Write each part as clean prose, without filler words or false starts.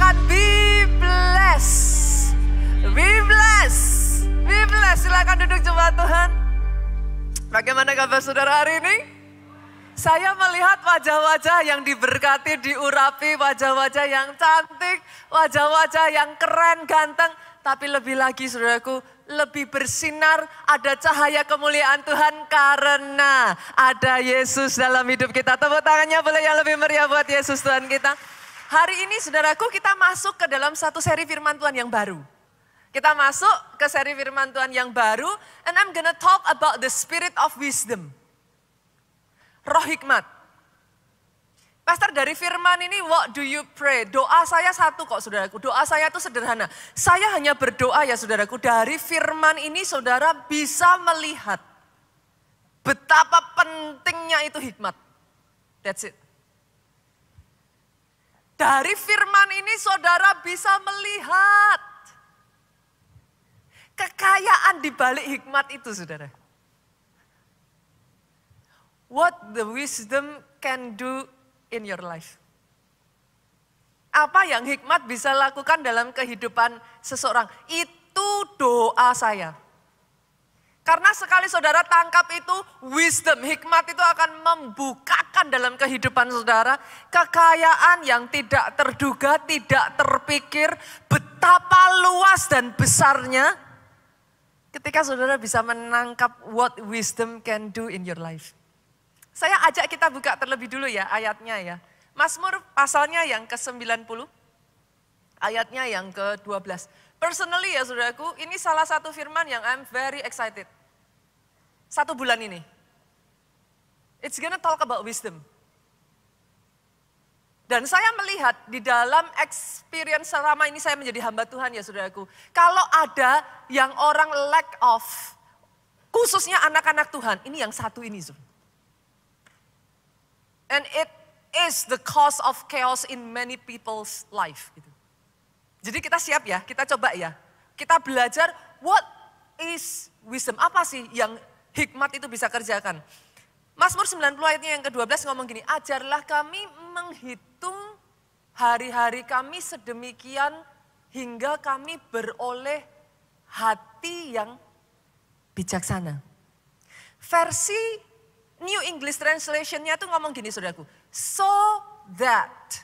katakan be blessed. Be blessed. Be blessed. Silakan duduk jemaat Tuhan. Bagaimana kabar saudara hari ini? Saya melihat wajah-wajah yang diberkati, diurapi, wajah-wajah yang cantik, wajah-wajah yang keren, ganteng. Tapi lebih lagi saudaraku, lebih bersinar, ada cahaya kemuliaan Tuhan karena ada Yesus dalam hidup kita. Tepuk tangannya boleh yang lebih meriah buat Yesus Tuhan kita. Hari ini saudaraku kita masuk ke dalam satu seri firman Tuhan yang baru. Kita masuk ke seri firman Tuhan yang baru, and I'm gonna talk about the spirit of wisdom. Roh hikmat. Pastor, dari firman ini, what do you pray? Doa saya satu kok saudaraku, doa saya itu sederhana. Saya hanya berdoa ya saudaraku, dari firman ini saudara bisa melihat betapa pentingnya itu hikmat. That's it. Dari firman ini saudara bisa melihat kekayaan di balik hikmat itu, saudara. What the wisdom can do in your life. Apa yang hikmat bisa lakukan dalam kehidupan seseorang. Itu doa saya. Karena sekali saudara tangkap itu, wisdom, hikmat itu akan membukakan dalam kehidupan saudara kekayaan yang tidak terduga, tidak terpikir, betapa luas dan besarnya ketika saudara bisa menangkap what wisdom can do in your life. Saya ajak kita buka terlebih dulu ya ayatnya ya. Mazmur pasalnya yang ke-90, ayatnya yang ke-12. Personally ya saudaraku, ini salah satu firman yang I'm very excited. 1 bulan ini. It's gonna talk about wisdom. Dan saya melihat di dalam experience selama ini saya menjadi hamba Tuhan ya saudaraku. Kalau ada yang orang lack of, khususnya anak-anak Tuhan, ini yang satu ini. And it is the cause of chaos in many people's life. Jadi kita siap ya, kita coba ya. Kita belajar what is wisdom, apa sih yang hikmat itu bisa kerjakan. Mazmur 90 ayatnya yang ke-12 ngomong gini, ajarlah kami menghitung hari-hari kami sedemikian hingga kami beroleh hati yang bijaksana. Versi New English Translation-nya tuh ngomong gini saudaraku, so that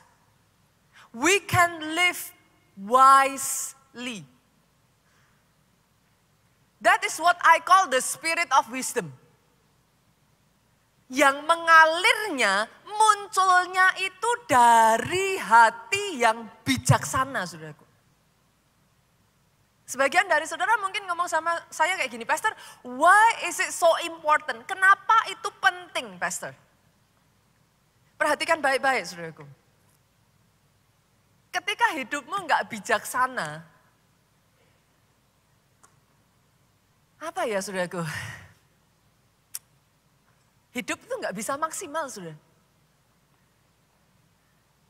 we can live wisely. That is what I call the spirit of wisdom. Yang mengalirnya, munculnya itu dari hati yang bijaksana, saudaraku. Sebagian dari saudara mungkin ngomong sama saya kayak gini, Pastor, why is it so important? Kenapa itu penting, Pastor? Perhatikan baik-baik, saudaraku. Ketika hidupmu nggak bijaksana, apa ya, saudaraku? Hidup itu nggak bisa maksimal, saudara.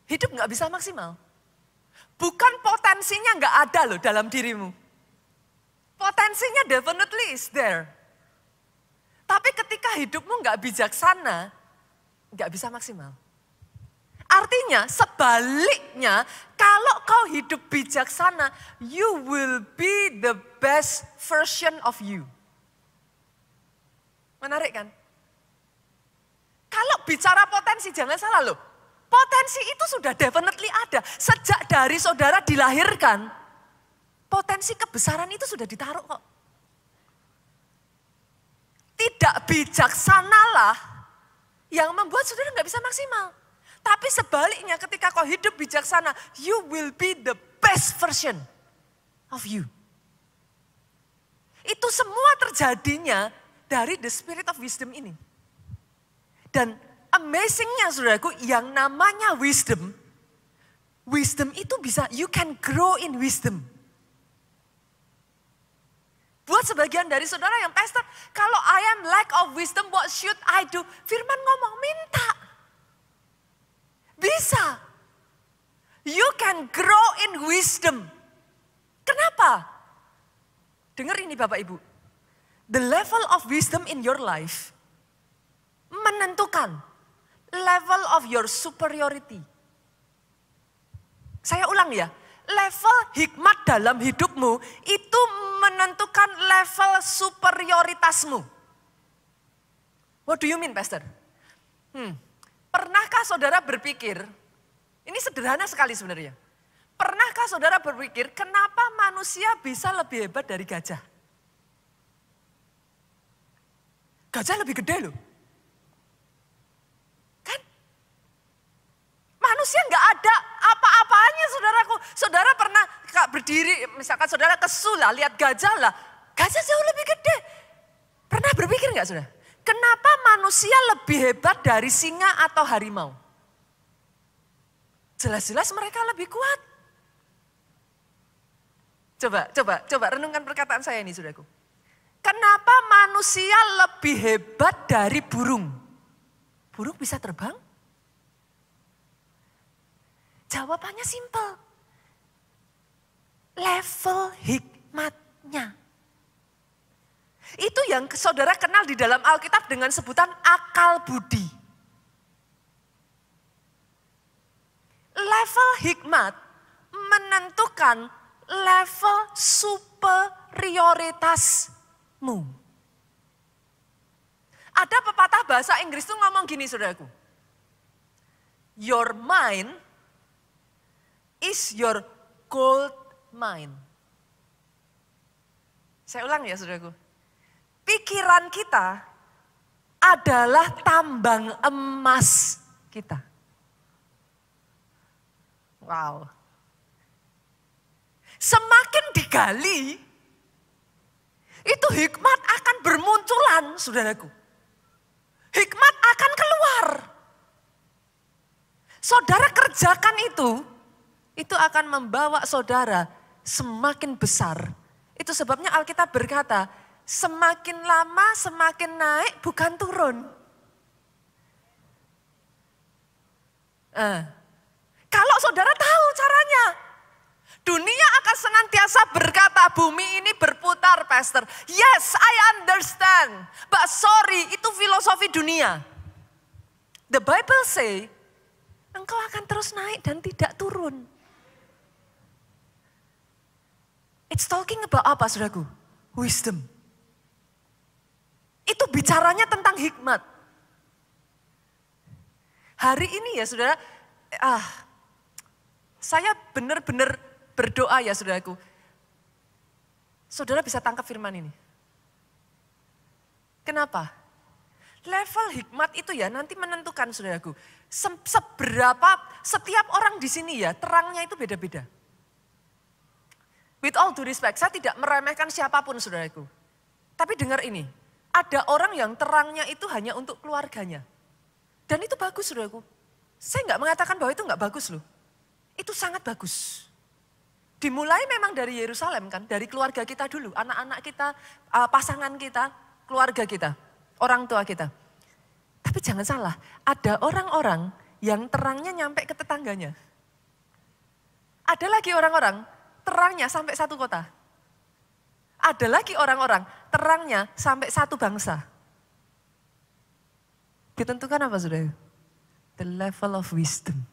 Hidup nggak bisa maksimal. Bukan potensinya nggak ada loh dalam dirimu. Potensinya definitely is there. Tapi ketika hidupmu nggak bijaksana, nggak bisa maksimal. Artinya sebaliknya, kalau kau hidup bijaksana, you will be the best version of you. Menarik kan? Kalau bicara potensi, jangan salah loh. Potensi itu sudah definitely ada. Sejak dari saudara dilahirkan, potensi kebesaran itu sudah ditaruh kok. Tidak bijaksanalah yang membuat saudara nggak bisa maksimal. Tapi sebaliknya ketika kau hidup bijaksana, you will be the best version of you. Itu semua terjadinya dari the spirit of wisdom ini. Dan amazingnya saudaraku, yang namanya wisdom, wisdom itu bisa, you can grow in wisdom. Buat sebagian dari saudara yang pastor, kalau I am lack of wisdom, what should I do? Firman ngomong, minta. Bisa. You can grow in wisdom. Kenapa? Dengar ini Bapak Ibu. The level of wisdom in your life menentukan level of your superiority. Saya ulang ya, level hikmat dalam hidupmu itu menentukan level superioritasmu. What do you mean, Pastor? Pernahkah saudara berpikir, ini sederhana sekali sebenarnya. Pernahkah saudara berpikir kenapa manusia bisa lebih hebat dari gajah? Gajah lebih gede loh. Kan? Manusia nggak ada apa-apanya saudaraku. Saudara pernah berdiri, misalkan saudara kesulah lihat gajah lah. Gajah jauh lebih gede. Pernah berpikir nggak saudara? Kenapa manusia lebih hebat dari singa atau harimau? Jelas-jelas mereka lebih kuat. Coba renungkan perkataan saya ini saudaraku. Kenapa manusia lebih hebat dari burung? Burung bisa terbang? Jawabannya simpel. Level hikmatnya. Itu yang saudara kenal di dalam Alkitab dengan sebutan akal budi. Level hikmat menentukan level superioritasmu. Ada pepatah bahasa Inggris tuh ngomong gini saudaraku. Your mind is your gold mine. Saya ulang ya saudaraku. Pikiran kita adalah tambang emas kita. Wow. Semakin digali, itu hikmat akan bermunculan, saudaraku. Hikmat akan keluar. Saudara kerjakan itu akan membawa saudara semakin besar. Itu sebabnya Alkitab berkata, semakin lama semakin naik bukan turun. Kalau saudara tahu caranya, dunia akan senantiasa berkata bumi ini berputar, Pastor. Yes, I understand. But sorry, itu filosofi dunia. The Bible say, engkau akan terus naik dan tidak turun. It's talking about apa, saudaraku? Wisdom. Itu bicaranya tentang hikmat. Hari ini ya saudara, saya benar-benar berdoa ya saudaraku. Saudara bisa tangkap firman ini. Kenapa? Level hikmat itu ya nanti menentukan saudaraku. Setiap orang di sini ya terangnya itu beda-beda. With all due respect, saya tidak meremehkan siapapun saudaraku. Tapi dengar ini, ada orang yang terangnya itu hanya untuk keluarganya. Dan itu bagus saudaraku. Saya nggak mengatakan bahwa itu nggak bagus loh. Itu sangat bagus. Dimulai memang dari Yerusalem kan, dari keluarga kita dulu. Anak-anak kita, pasangan kita, keluarga kita, orang tua kita. Tapi jangan salah, ada orang-orang yang terangnya nyampe ke tetangganya. Ada lagi orang-orang terangnya sampai satu kota. Ada lagi orang-orang terangnya sampai satu bangsa. Ditentukan apa saudara? The level of wisdom.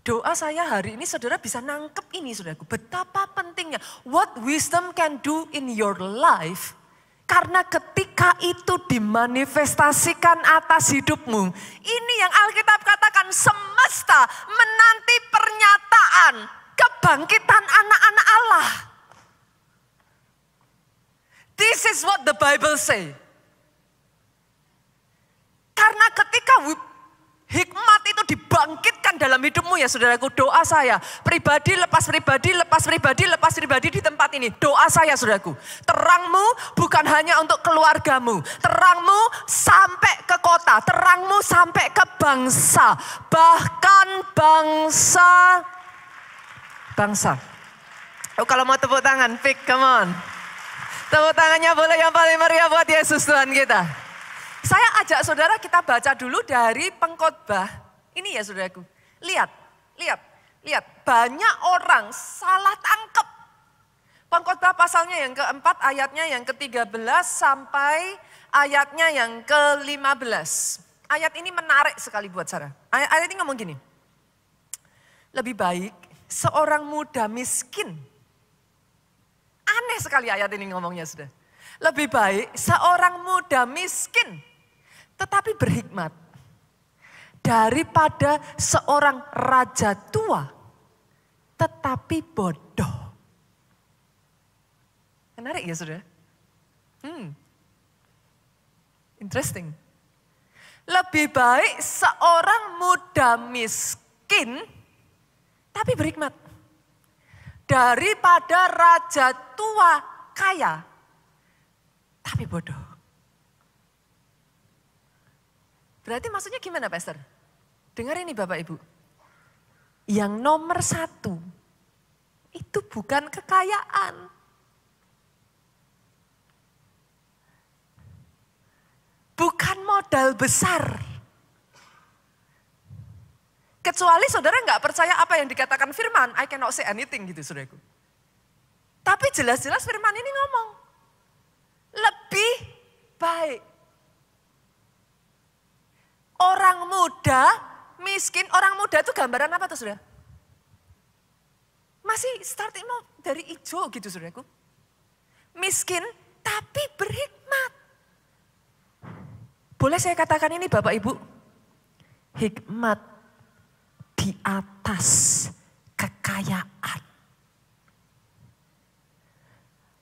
Doa saya hari ini saudara bisa nangkep ini saudaraku. Betapa pentingnya what wisdom can do in your life. Karena ketika itu dimanifestasikan atas hidupmu. Ini yang Alkitab katakan semesta menanti pernyataan kebangkitan anak-anak Allah. This is what the Bible say. Karena ketika hikmat itu dibangkitkan dalam hidupmu ya saudaraku, doa saya pribadi lepas pribadi lepas pribadi lepas pribadi di tempat ini. Doa saya saudaraku, terangmu bukan hanya untuk keluargamu, terangmu sampai ke kota, terangmu sampai ke bangsa, bahkan bangsa. Oh kalau mau tepuk tangan, pick, come on. Tepuk tangannya boleh yang paling meriah buat Yesus Tuhan kita. Saya ajak saudara kita baca dulu dari Pengkhotbah. Ini ya saudaraku. Lihat. Banyak orang salah tangkap. Pengkhotbah pasalnya yang keempat, ayatnya yang ke-13 sampai ayatnya yang ke-15. Ayat ini menarik sekali buat saya. Ayat ini ngomong gini. Lebih baik seorang muda miskin. Aneh sekali ayat ini ngomongnya sudah. Lebih baik seorang muda miskin tetapi berhikmat daripada seorang raja tua tetapi bodoh. Menarik ya saudara? Interesting. Lebih baik seorang muda miskin tapi berhikmat daripada raja tua kaya tapi bodoh. Berarti maksudnya gimana Pastor? Dengar ini Bapak Ibu. Yang nomor 1 itu bukan kekayaan. Bukan modal besar. Kecuali saudara nggak percaya apa yang dikatakan firman, I cannot say anything gitu saudaraku. Tapi jelas-jelas firman ini ngomong, lebih baik orang muda, miskin, orang muda itu gambaran apa tuh saudara? Masih starting dari hijau gitu saudaraku. Miskin tapi berhikmat. Boleh saya katakan ini Bapak Ibu? Hikmat di atas kekayaan.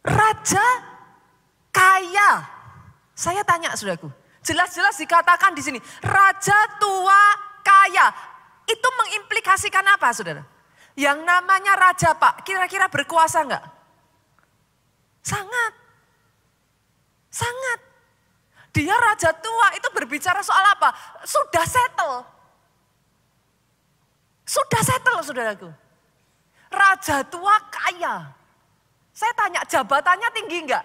Raja kaya. Saya tanya saudaraku. Jelas-jelas dikatakan di sini. Raja tua kaya. Itu mengimplikasikan apa saudara? Yang namanya raja Pak, kira-kira berkuasa enggak? Sangat. Sangat. Dia raja tua itu berbicara soal apa? Sudah settle. Sudah settle saudaraku. Raja tua kaya. Saya tanya jabatannya tinggi enggak?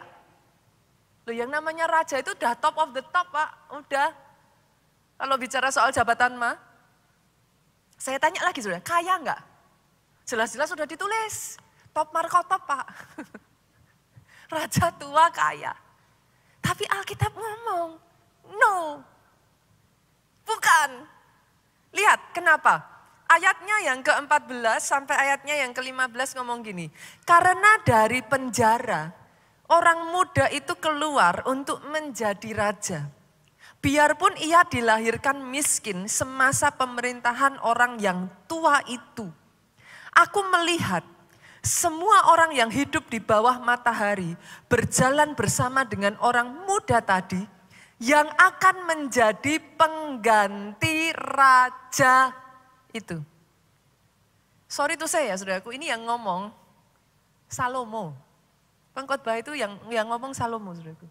Loh yang namanya raja itu udah top of the top Pak. Udah. Kalau bicara soal jabatan mah. Saya tanya lagi saudara, kaya enggak? Jelas-jelas sudah ditulis. Top markotop Pak. Raja tua kaya. Tapi Alkitab ngomong, no, bukan. Lihat kenapa? Ayatnya yang ke-14 sampai ayatnya yang ke-15 ngomong gini. Karena dari penjara, orang muda itu keluar untuk menjadi raja. Biarpun ia dilahirkan miskin semasa pemerintahan orang yang tua itu. Aku melihat semua orang yang hidup di bawah matahari berjalan bersama dengan orang muda tadi yang akan menjadi pengganti raja itu. Sorry to say ya saudaraku, ini yang ngomong Salomo. Pengkhotbah itu yang ngomong Salomo saudaraku.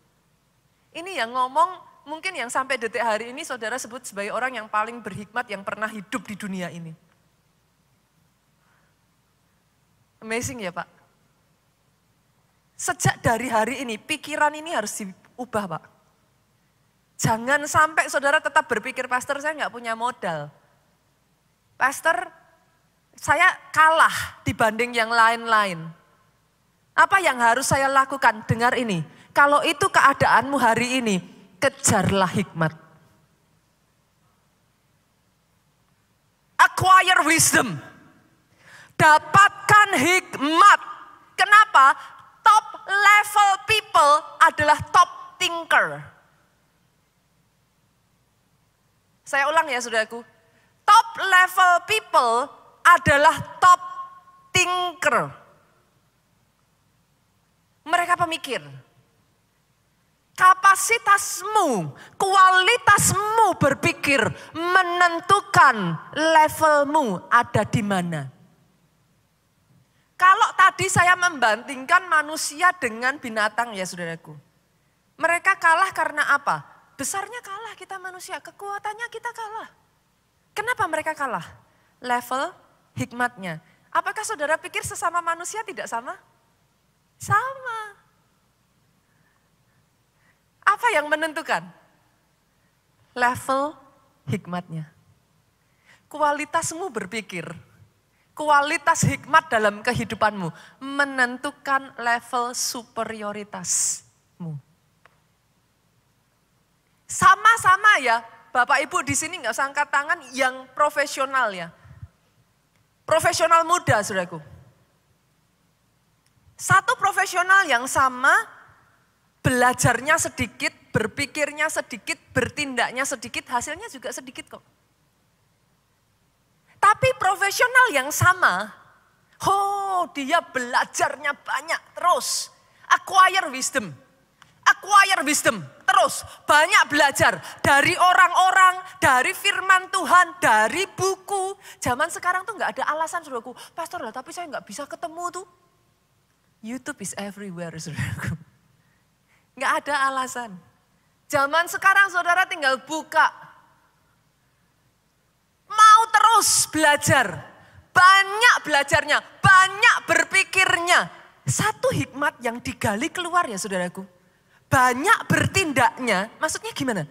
Ini yang ngomong mungkin yang sampai detik hari ini saudara sebut sebagai orang yang paling berhikmat yang pernah hidup di dunia ini. Amazing ya Pak. Sejak dari hari ini, pikiran ini harus diubah Pak. Jangan sampai saudara tetap berpikir, Pastor saya nggak punya modal. Pastor, saya kalah dibanding yang lain-lain. Apa yang harus saya lakukan? Dengar ini, kalau itu keadaanmu hari ini, kejarlah hikmat. Acquire wisdom. Dapatkan hikmat. Kenapa? Top level people adalah top thinker. Saya ulang ya saudaraku. Top level people adalah top thinker. Mereka pemikir. Kapasitasmu, kualitasmu berpikir menentukan levelmu ada di mana. Kalau tadi saya membandingkan manusia dengan binatang ya saudaraku. Mereka kalah karena apa? Besarnya kalah kita manusia, kekuatannya kita kalah. Kenapa mereka kalah? Level hikmatnya. Apakah saudara pikir sesama manusia tidak sama? Sama. Apa yang menentukan? Level hikmatnya. Kualitasmu berpikir. Kualitas hikmat dalam kehidupanmu menentukan level superioritasmu. Sama-sama ya, Bapak Ibu di sini nggak usah angkat tangan yang profesional ya. Profesional muda, saudaraku. Satu profesional yang sama, belajarnya sedikit, berpikirnya sedikit, bertindaknya sedikit, hasilnya juga sedikit kok. Tapi profesional yang sama, dia belajarnya banyak terus. Acquire wisdom, terus banyak belajar dari orang-orang, dari firman Tuhan, dari buku. Zaman sekarang tuh gak ada alasan saudaraku, pastor lah tapi saya gak bisa ketemu tuh. YouTube is everywhere saudaraku. Gak ada alasan. Zaman sekarang saudara tinggal buka. Mau terus belajar, banyak belajarnya, banyak berpikirnya. Satu hikmat yang digali keluar ya saudaraku. Banyak bertindaknya, maksudnya gimana?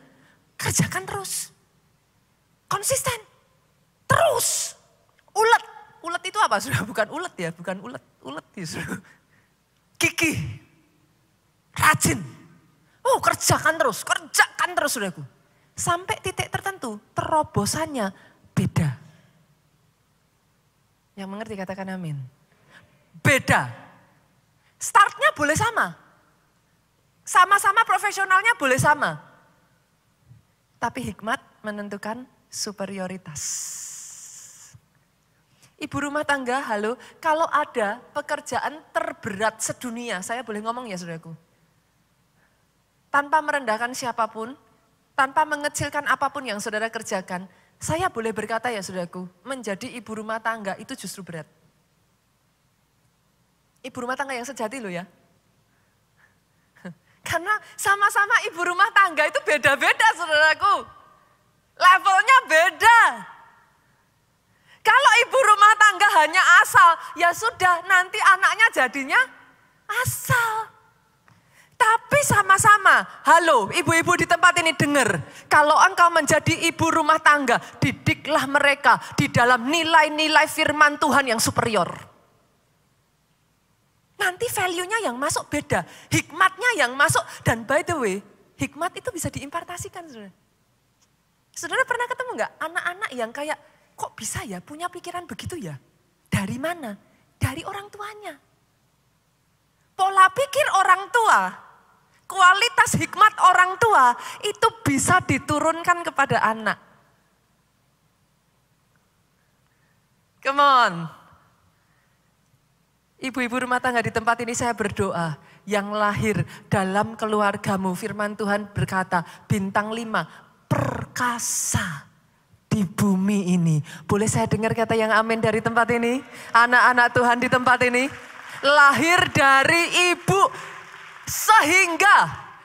Kerjakan terus. Konsisten. Terus. Ulet. Ulet itu apa saudara? Bukan ulet ya, bukan ulet. Ulet ya saudara. Gigih. Rajin. Kerjakan terus saudaraku. Sampai titik tertentu, terobosannya beda. Yang mengerti katakan amin. Beda. Startnya boleh sama. Sama-sama profesionalnya boleh sama. Tapi hikmat menentukan superioritas. Ibu rumah tangga, halo. Kalau ada pekerjaan terberat sedunia, saya boleh ngomong ya saudaraku. Tanpa merendahkan siapapun, tanpa mengecilkan apapun yang saudara kerjakan, saya boleh berkata ya saudaraku, menjadi ibu rumah tangga itu justru berat. Ibu rumah tangga yang sejati loh ya. Karena sama-sama ibu rumah tangga itu beda-beda saudaraku. Levelnya beda. Kalau ibu rumah tangga hanya asal, ya sudah nanti anaknya jadinya asal. Tapi sama-sama, halo ibu-ibu di tempat ini dengar. Kalau engkau menjadi ibu rumah tangga, didiklah mereka di dalam nilai-nilai firman Tuhan yang superior. Nanti value-nya yang masuk beda, hikmatnya yang masuk. Dan by the way, hikmat itu bisa diimpartasikan saudara. Saudara pernah ketemu gak anak-anak yang kayak, kok bisa ya punya pikiran begitu ya? Dari mana? Dari orang tuanya. Pola pikir orang tua, kualitas hikmat orang tua itu bisa diturunkan kepada anak. Come on. Ibu-ibu rumah tangga di tempat ini saya berdoa. Yang lahir dalam keluargamu, firman Tuhan berkata, bintang 5, perkasa di bumi ini. Boleh saya dengar kata yang amin dari tempat ini? Anak-anak Tuhan di tempat ini. Lahir dari ibu. Sehingga,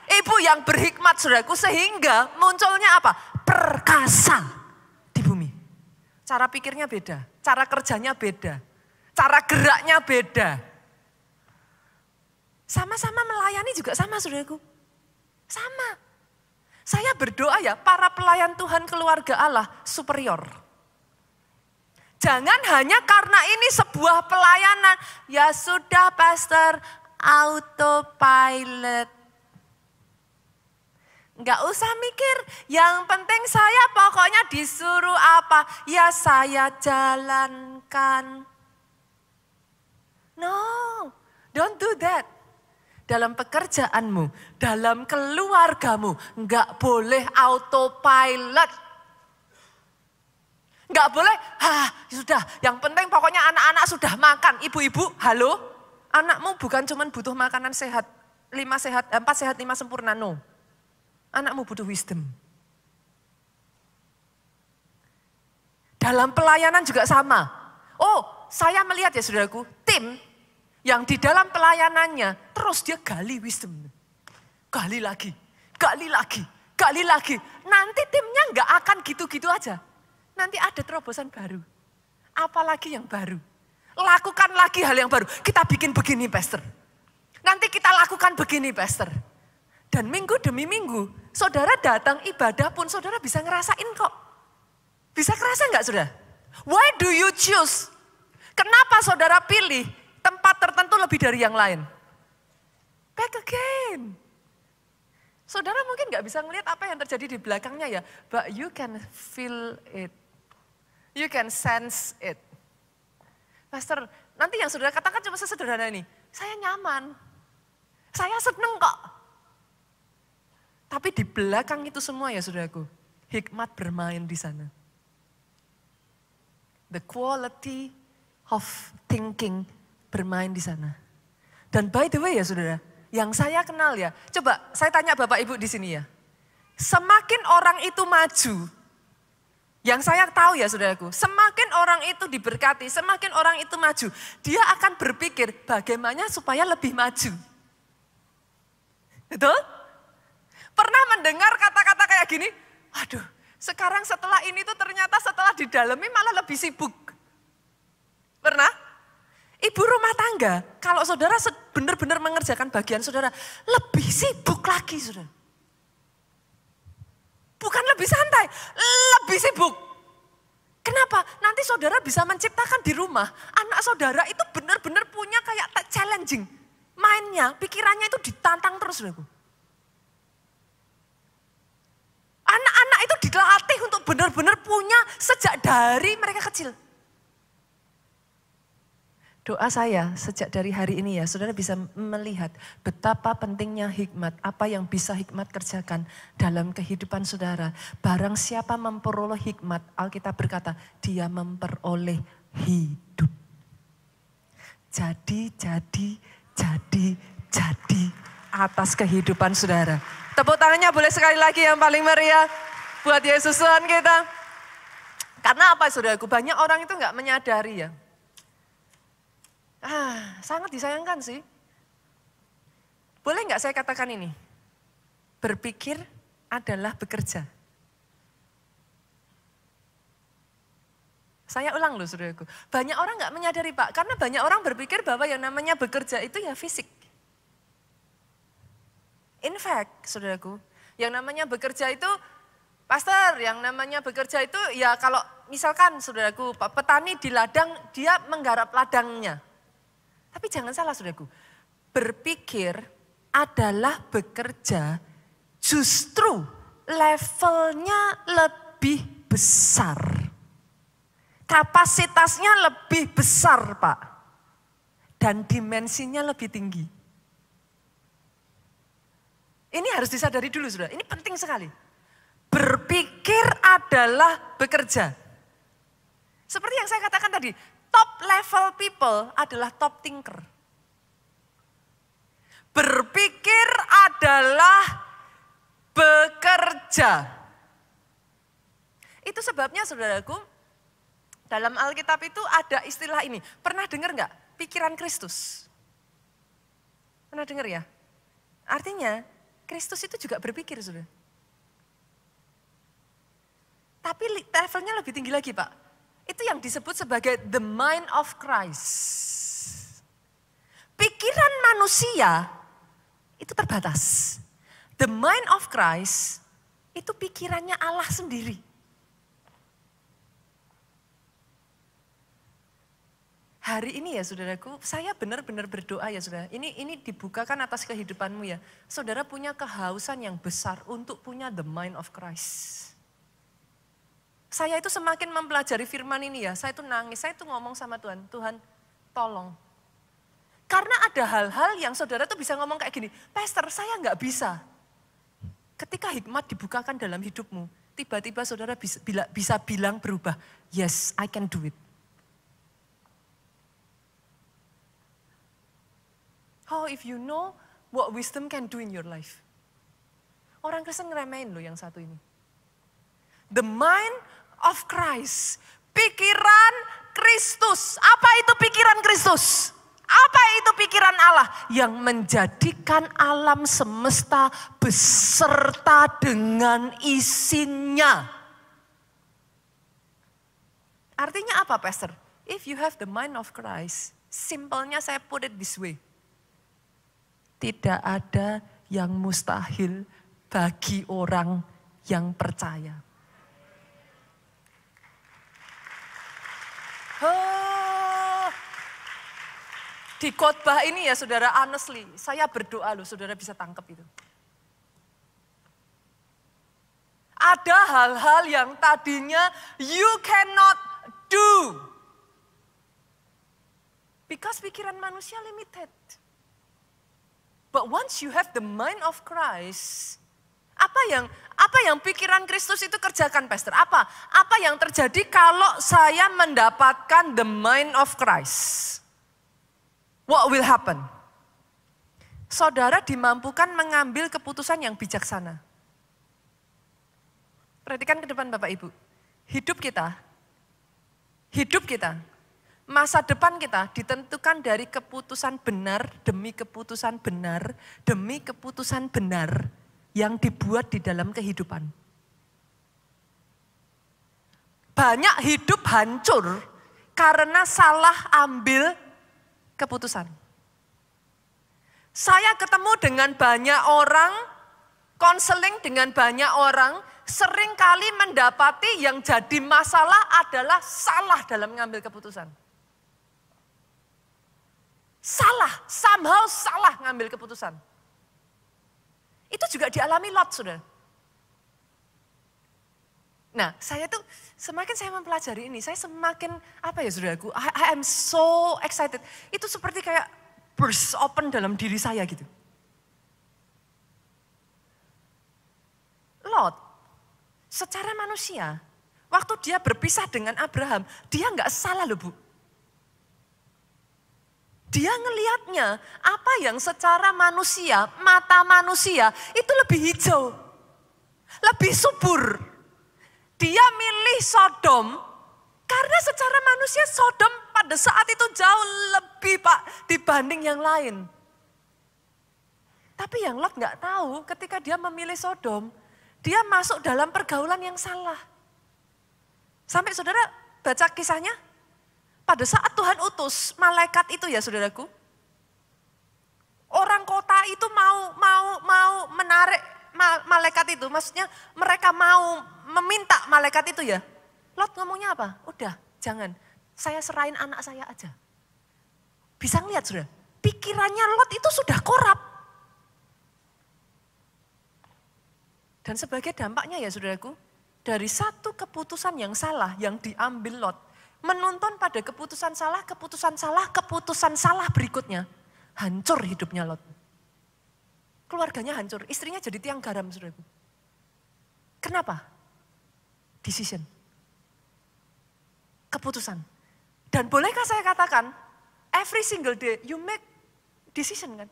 ibu yang berhikmat saudaraku, sehingga munculnya apa? Perkasa di bumi. Cara pikirnya beda, cara kerjanya beda, cara geraknya beda. Sama-sama melayani juga sama saudaraku. Sama. Saya berdoa ya, para pelayan Tuhan keluarga Allah superior. Jangan hanya karena ini sebuah pelayanan, ya sudah pastor, autopilot. Enggak usah mikir, yang penting saya pokoknya disuruh apa, ya saya jalankan. No, don't do that. Dalam pekerjaanmu, dalam keluargamu, enggak boleh autopilot. Enggak boleh, sudah, yang penting pokoknya anak-anak sudah makan. Ibu-ibu, halo? Anakmu bukan cuma butuh makanan sehat, 4 sehat 5 sempurna, no. Anakmu butuh wisdom. Dalam pelayanan juga sama. Saya melihat ya saudaraku, tim yang di dalam pelayanannya terus dia gali wisdom. Gali lagi. Nanti timnya nggak akan gitu-gitu aja. Nanti ada terobosan baru. Apalagi yang baru. Lakukan lagi hal yang baru. Kita bikin begini, pastor. Nanti kita lakukan begini, pastor. Dan minggu demi minggu, saudara datang ibadah pun saudara bisa ngerasain kok. Bisa kerasa nggak saudara? Why do you choose? Kenapa saudara pilih tempat tertentu lebih dari yang lain? Back again. Saudara mungkin nggak bisa ngelihat apa yang terjadi di belakangnya ya. But you can feel it. You can sense it. Pastor, nanti yang saudara katakan cuma sesederhana ini. Saya nyaman, saya seneng kok. Tapi di belakang itu semua ya saudaraku, hikmat bermain di sana. The quality of thinking bermain di sana. Dan by the way ya saudara, yang saya kenal ya, coba saya tanya Bapak Ibu di sini ya. Semakin orang itu maju, yang saya tahu ya saudaraku, semakin orang itu diberkati, semakin orang itu maju, dia akan berpikir bagaimana supaya lebih maju. Betul? Pernah mendengar kata-kata kayak gini, aduh sekarang setelah ini tuh ternyata setelah didalami malah lebih sibuk. Pernah? Ibu rumah tangga, kalau saudara benar-benar mengerjakan bagian saudara, lebih sibuk lagi saudara. Bukan lebih santai, lebih sibuk. Kenapa? Nanti saudara bisa menciptakan di rumah, anak saudara itu benar-benar punya kayak challenging. Mainnya, pikirannya itu ditantang terus. Anak-anak itu dilatih untuk benar-benar punya sejak dari mereka kecil. Doa saya sejak dari hari ini ya, saudara bisa melihat betapa pentingnya hikmat, apa yang bisa hikmat kerjakan dalam kehidupan saudara. Barang siapa memperoleh hikmat, Alkitab berkata, dia memperoleh hidup. Jadi atas kehidupan saudara. Tepuk tangannya boleh sekali lagi yang paling meriah buat Yesus Tuhan kita. Karena apa saudaraku, banyak orang itu gak menyadari ya. Sangat disayangkan sih. Boleh nggak saya katakan ini? Berpikir adalah bekerja. Saya ulang loh saudaraku. Banyak orang nggak menyadari Pak, karena banyak orang berpikir bahwa yang namanya bekerja itu ya fisik. In fact, saudaraku, yang namanya bekerja itu, pastor, yang namanya bekerja itu ya kalau misalkan saudaraku, petani di ladang, dia menggarap ladangnya. Tapi jangan salah saudaraku, berpikir adalah bekerja justru levelnya lebih besar. Kapasitasnya lebih besar Pak. Dan dimensinya lebih tinggi. Ini harus disadari dulu saudara, ini penting sekali. Berpikir adalah bekerja. Seperti yang saya katakan tadi, top level people adalah top thinker. Berpikir adalah bekerja. Itu sebabnya saudaraku, dalam Alkitab itu ada istilah ini. Pernah dengar nggak? Pikiran Kristus. Pernah dengar ya? Artinya Kristus itu juga berpikir saudara. Tapi levelnya lebih tinggi lagi Pak. Itu yang disebut sebagai the mind of Christ. Pikiran manusia itu terbatas. The mind of Christ itu pikirannya Allah sendiri. Hari ini ya saudaraku, saya benar-benar berdoa ya saudara. Ini dibukakan atas kehidupanmu ya. Saudara punya kehausan yang besar untuk punya the mind of Christ. Saya itu semakin mempelajari firman ini ya, saya itu nangis, saya itu ngomong sama Tuhan, Tuhan tolong. Karena ada hal-hal yang saudara tuh bisa ngomong kayak gini, Pastor saya nggak bisa. Ketika hikmat dibukakan dalam hidupmu, tiba-tiba saudara bisa bilang berubah, yes I can do it. How if you know what wisdom can do in your life. Orang Kristen ngeremehin loh yang satu ini. The mind of Christ. Pikiran Kristus. Apa itu pikiran Kristus? Apa itu pikiran Allah? Yang menjadikan alam semesta beserta dengan isinya. Artinya apa Pastor? If you have the mind of Christ, simpelnya saya put it this way. Tidak ada yang mustahil bagi orang yang percaya. Di khotbah ini ya saudara, honestly, saya berdoa loh saudara bisa tangkap itu. Ada hal-hal yang tadinya you cannot do. Because pikiran manusia limited. But once you have the mind of Christ, apa yang pikiran Kristus itu kerjakan, Pastor? Apa yang terjadi kalau saya mendapatkan the mind of Christ? What will happen? Saudara dimampukan mengambil keputusan yang bijaksana. Perhatikan ke depan Bapak Ibu. Hidup kita, masa depan kita ditentukan dari keputusan benar demi keputusan benar demi keputusan benar yang dibuat di dalam kehidupan. Banyak hidup hancur karena salah ambil keputusan. Saya ketemu dengan banyak orang, konseling dengan banyak orang, seringkali mendapati yang jadi masalah adalah salah dalam mengambil keputusan. Somehow salah ngambil keputusan. Itu juga dialami Lot, saudara. Nah, saya tuh semakin saya mempelajari ini, saya semakin saudaraku, I am so excited. Itu seperti kayak burst open dalam diri saya gitu. Lot, secara manusia, waktu dia berpisah dengan Abraham, dia nggak salah loh, Bu. Dia ngelihatnya apa yang secara manusia, mata manusia itu lebih hijau, lebih subur. Dia milih Sodom karena secara manusia Sodom pada saat itu jauh lebih dibanding yang lain. Tapi yang Lot nggak tahu ketika dia memilih Sodom, dia masuk dalam pergaulan yang salah. Sampai saudara baca kisahnya, pada saat Tuhan utus malaikat itu ya saudaraku, orang kota itu mau menarik malaikat itu, maksudnya mereka mau meminta malaikat itu ya. Lot ngomongnya apa? Udah, jangan, saya serahin anak saya aja. Bisa ngeliat saudara, pikirannya Lot itu sudah korup. Dan sebagai dampaknya ya saudaraku, dari satu keputusan yang salah yang diambil Lot, menuntun pada keputusan salah berikutnya. Hancur hidupnya Lot. Keluarganya hancur, istrinya jadi tiang garam, saudaraku. Kenapa? Decision. Keputusan. Dan bolehkah saya katakan, every single day you make decision kan?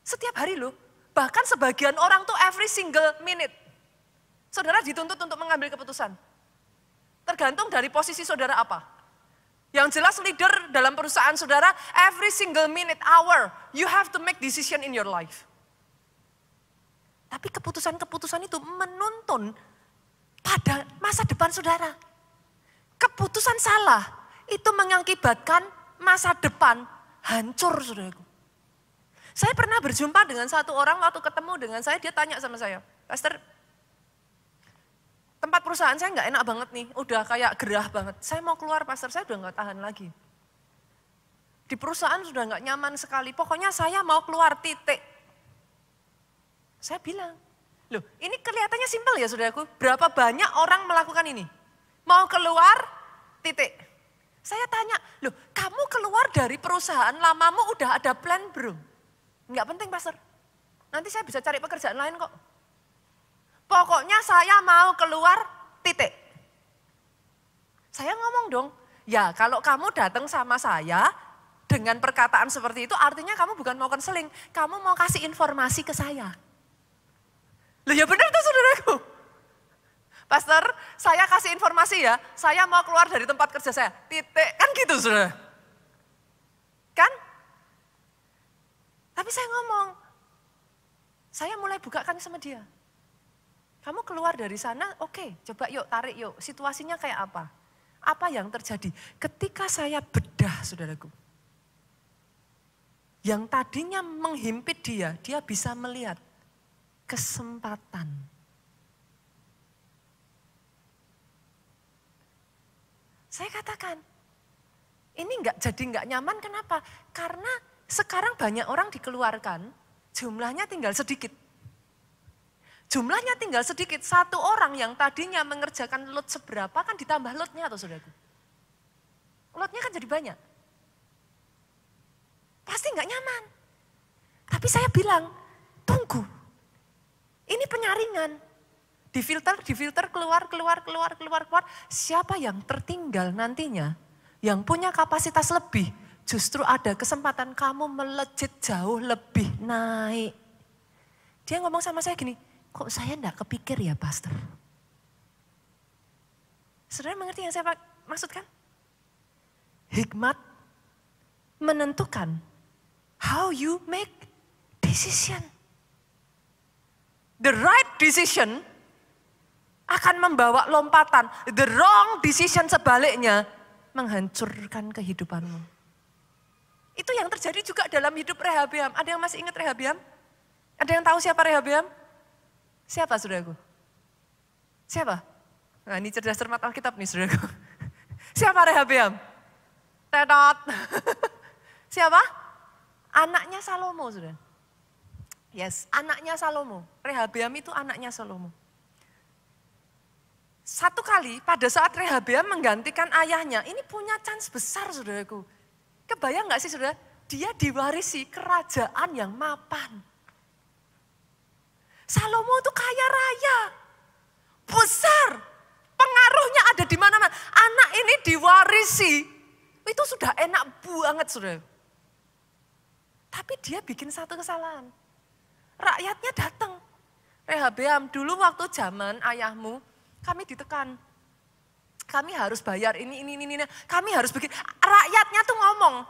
Setiap hari loh. Bahkan sebagian orang tuh every single minute. Saudara dituntut untuk mengambil keputusan. Tergantung dari posisi saudara apa. Yang jelas leader dalam perusahaan saudara, every single minute, hour, you have to make decision in your life. Tapi keputusan-keputusan itu menuntun pada masa depan saudara. Keputusan salah itu mengakibatkan masa depan hancur, saudaraku. Saya pernah berjumpa dengan satu orang waktu ketemu dengan saya, dia tanya sama saya, Pastor, tempat perusahaan saya nggak enak banget nih, udah kayak gerah banget. Saya mau keluar, Pastor, saya udah nggak tahan lagi. Di perusahaan sudah nggak nyaman sekali, pokoknya saya mau keluar, titik. Saya bilang, loh ini kelihatannya simpel ya saudaraku, berapa banyak orang melakukan ini? Mau keluar, titik. Saya tanya, loh kamu keluar dari perusahaan lamamu udah ada plan belum? Nggak penting, Pastor, nanti saya bisa cari pekerjaan lain kok. Pokoknya saya mau keluar, titik. Saya ngomong dong, ya kalau kamu datang sama saya dengan perkataan seperti itu artinya kamu bukan mau konseling, kamu mau kasih informasi ke saya. Loh ya benar tuh saudaraku. Pastor, saya kasih informasi ya, saya mau keluar dari tempat kerja saya, titik. Kan gitu saudara. Kan? Tapi saya ngomong, saya mulai bukakan sama dia. Kamu keluar dari sana, oke, coba yuk, tarik yuk. Situasinya kayak apa? Apa yang terjadi? Ketika saya bedah, saudaraku. Yang tadinya menghimpit dia bisa melihat kesempatan. Saya katakan, ini nggak nyaman, kenapa? Karena sekarang banyak orang dikeluarkan, jumlahnya tinggal sedikit. Jumlahnya tinggal sedikit, satu orang yang tadinya mengerjakan load seberapa kan ditambah loadnya atau saudaraku. Loadnya kan jadi banyak. pasti nggak nyaman. Tapi saya bilang, tunggu. Ini penyaringan. Difilter, keluar. Siapa yang tertinggal nantinya, yang punya kapasitas lebih, justru ada kesempatan kamu melejit jauh lebih naik. Dia ngomong sama saya gini, kok saya enggak kepikir ya pastor? Saudara mengerti yang saya maksudkan? Hikmat menentukan how you make decision. The right decision akan membawa lompatan. The wrong decision sebaliknya menghancurkan kehidupanmu. Itu yang terjadi juga dalam hidup Rehabeam. Ada yang masih ingat Rehabeam? Ada yang tahu siapa Rehabeam? Siapa saudaraku? Siapa? Nah ini cerdas cermat Alkitab nih saudaraku. Siapa Rehabeam? Tetot. Siapa? Anaknya Salomo saudara. Yes, anaknya Salomo. Rehabeam itu anaknya Salomo. Satu kali pada saat Rehabeam menggantikan ayahnya, ini punya chance besar saudaraku. Kebayang gak sih saudara? Dia diwarisi kerajaan yang mapan. Salomo itu kaya raya, besar, pengaruhnya ada di mana-mana. Anak ini diwarisi, itu sudah enak banget saudara. Tapi dia bikin satu kesalahan. Rakyatnya datang. Rehabeam, dulu waktu zaman ayahmu, kami ditekan. Kami harus bayar ini. Kami harus bikin. Rakyatnya tuh ngomong.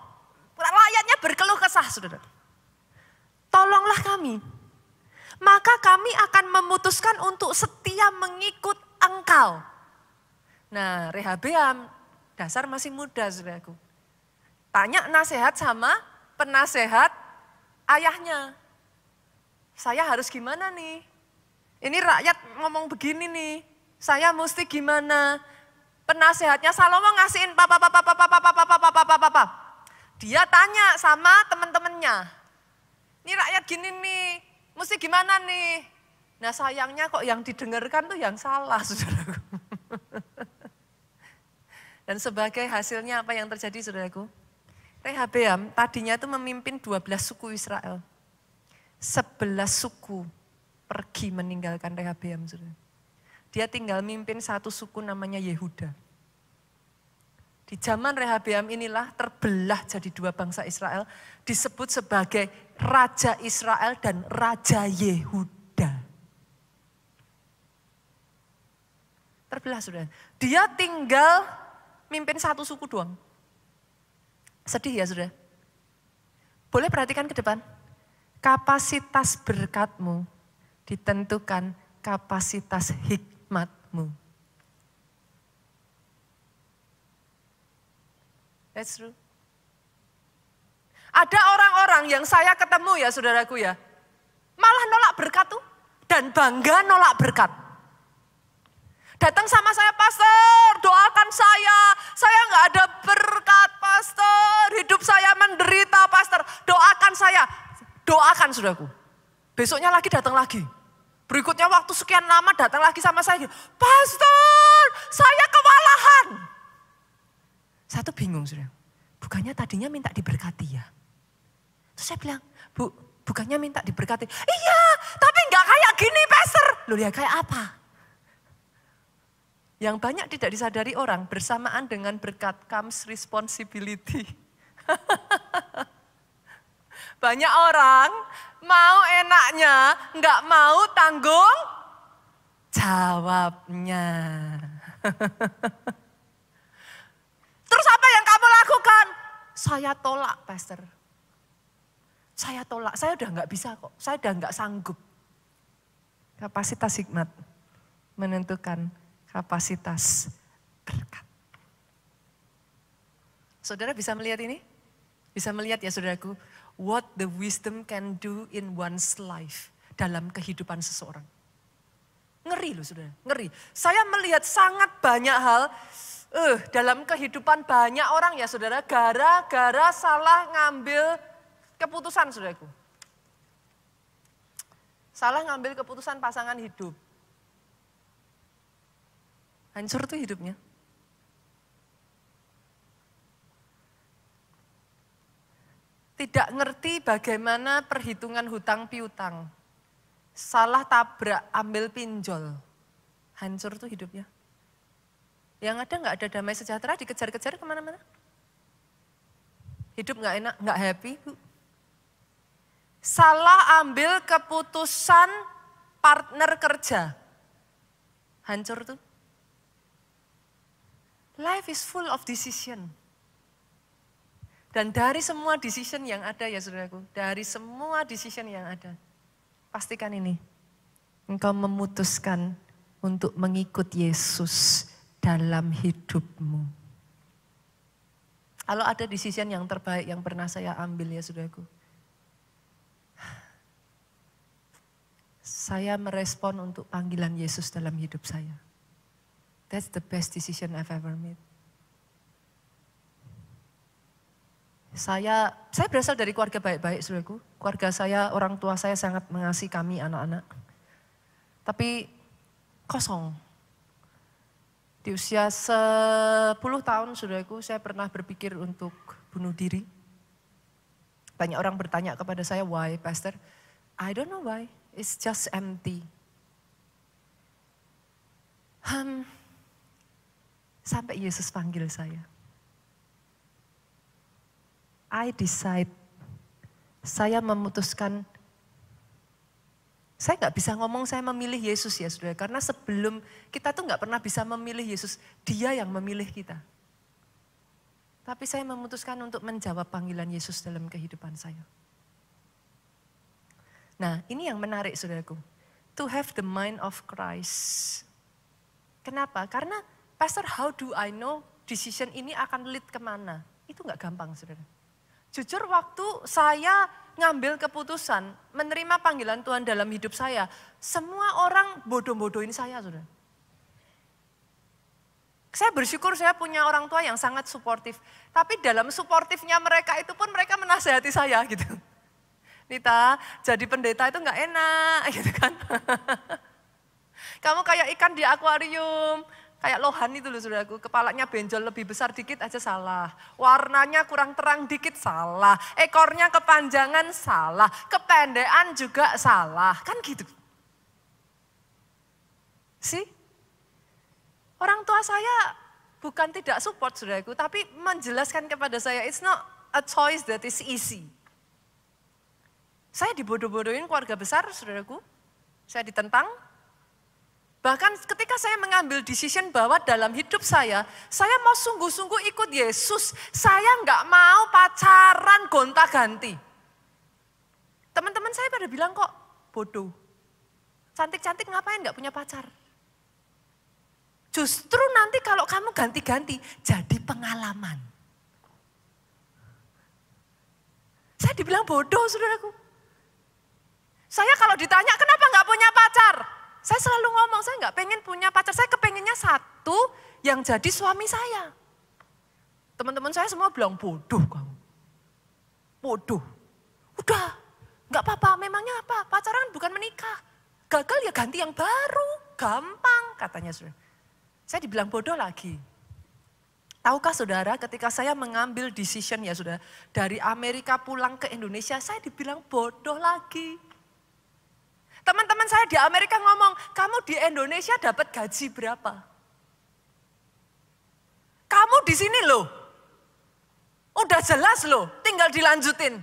Rakyatnya berkeluh kesah saudara. Tolonglah kami. Maka kami akan memutuskan untuk setia mengikut engkau. Nah Rehabeam, dasar masih muda saudaraku. Tanya nasihat sama penasehat ayahnya. Saya harus gimana nih? Ini rakyat ngomong begini nih. Saya mesti gimana? Penasehatnya Salomo ngasihin papa. Dia tanya sama teman-temannya. Ini rakyat gini nih, mesti gimana nih? Nah sayangnya kok yang didengarkan tuh yang salah saudaraku. Dan sebagai hasilnya apa yang terjadi saudaraku? Rehabeam tadinya itu memimpin 12 suku Israel. 11 suku pergi meninggalkan Rehabeam saudara. Dia tinggal mimpin satu suku namanya Yehuda. Di zaman Rehabeam inilah terbelah jadi dua bangsa Israel. Disebut sebagai Raja Israel dan Raja Yehuda. Terbelah saudara. Dia tinggal mimpin satu suku doang. Sedih ya saudara. Boleh perhatikan ke depan. Kapasitas berkatmu ditentukan kapasitas hikmatmu. That's true. Ada orang-orang yang saya ketemu ya saudaraku ya, malah nolak berkat tuh dan bangga nolak berkat. Datang sama saya, pastor doakan saya nggak ada berkat pastor, hidup saya menderita pastor, doakan saya. Doakan saudaraku. Besoknya lagi datang lagi. Berikutnya waktu sekian lama datang lagi sama saya. Pastor, saya kewalahan. Saya tuh bingung saudara. Bukannya tadinya minta diberkati ya. Terus saya bilang, Bu, bukannya minta diberkati. Iya, tapi nggak kayak gini pastor. Loh ya kayak apa? Yang banyak tidak disadari orang, bersamaan dengan berkat comes responsibility. Banyak orang mau enaknya, nggak mau tanggung jawabnya. Terus apa yang kamu lakukan? Saya tolak, pastor. Saya tolak, saya udah nggak bisa kok, saya udah nggak sanggup. Kapasitas hikmat menentukan kapasitas berkat. Saudara bisa melihat ini? Bisa melihat ya saudaraku, what the wisdom can do in one's life dalam kehidupan seseorang. Ngeri loh saudara, ngeri. Saya melihat sangat banyak hal dalam kehidupan banyak orang ya saudara, gara-gara salah ngambil keputusan saudaraku. Salah ngambil keputusan pasangan hidup. Hancur tuh hidupnya. Tidak ngerti bagaimana perhitungan hutang piutang. Salah tabrak, ambil pinjol. Hancur tuh hidupnya. Yang ada nggak ada damai sejahtera, dikejar-kejar kemana-mana. Hidup nggak enak, nggak happy. Bu. Salah ambil keputusan partner kerja. Hancur tuh. Life is full of decision. Dan dari semua decision yang ada ya saudaraku, dari semua decision yang ada, pastikan ini, engkau memutuskan untuk mengikut Yesus dalam hidupmu. Kalau ada decision yang terbaik yang pernah saya ambil ya saudaraku, saya merespon untuk panggilan Yesus dalam hidup saya. That's the best decision I've ever made. Saya berasal dari keluarga baik-baik, saudaraku. Keluarga saya, orang tua saya sangat mengasihi kami anak-anak. Tapi kosong. Di usia 10 tahun, saudaraku, saya pernah berpikir untuk bunuh diri. Banyak orang bertanya kepada saya, why, Pastor? I don't know why, it's just empty. Sampai Yesus panggil saya. I decide, saya memutuskan, saya nggak bisa ngomong saya memilih Yesus ya saudara, karena sebelum kita tuh nggak pernah bisa memilih Yesus, Dia yang memilih kita. Tapi saya memutuskan untuk menjawab panggilan Yesus dalam kehidupan saya. Nah ini yang menarik saudaraku, to have the mind of Christ. Kenapa? Karena Pastor, how do I know decision ini akan lead kemana? Itu nggak gampang saudara. Jujur waktu saya ngambil keputusan menerima panggilan Tuhan dalam hidup saya, semua orang bodoh-bodohin saya, saudara. Saya bersyukur saya punya orang tua yang sangat suportif. Tapi dalam suportifnya mereka itu pun mereka menasihati saya gitu. Nita, jadi pendeta itu nggak enak gitu kan. Kamu kayak ikan di akuarium. Kayak lohan itu loh saudaraku, kepalanya benjol lebih besar dikit aja salah. Warnanya kurang terang dikit salah. Ekornya kepanjangan salah. Kependekan juga salah. Kan gitu. Sih? Orang tua saya bukan tidak support saudaraku, tapi menjelaskan kepada saya, it's not a choice that is easy. Saya dibodoh-bodohin keluarga besar saudaraku. Saya ditentang. Bahkan ketika saya mengambil decision bahwa dalam hidup saya mau sungguh-sungguh ikut Yesus. Saya nggak mau pacaran gonta-ganti. Teman-teman saya pada bilang kok bodoh. Cantik-cantik ngapain nggak punya pacar? Justru nanti kalau kamu ganti-ganti jadi pengalaman. Saya dibilang bodoh saudaraku. Saya kalau ditanya kenapa nggak punya pacar? Saya selalu ngomong, saya nggak pengen punya pacar, saya kepengennya satu yang jadi suami saya. Teman-teman saya semua bilang, bodoh kamu. Bodoh. Udah, nggak apa-apa, memangnya apa? Pacaran bukan menikah. Gagal ya ganti yang baru, gampang katanya saudara. Saya dibilang bodoh lagi. Tahukah saudara ketika saya mengambil decision ya saudara, dari Amerika pulang ke Indonesia, saya dibilang bodoh lagi. Teman-teman saya di Amerika ngomong, kamu di Indonesia dapat gaji berapa? Kamu di sini loh, udah jelas loh, tinggal dilanjutin.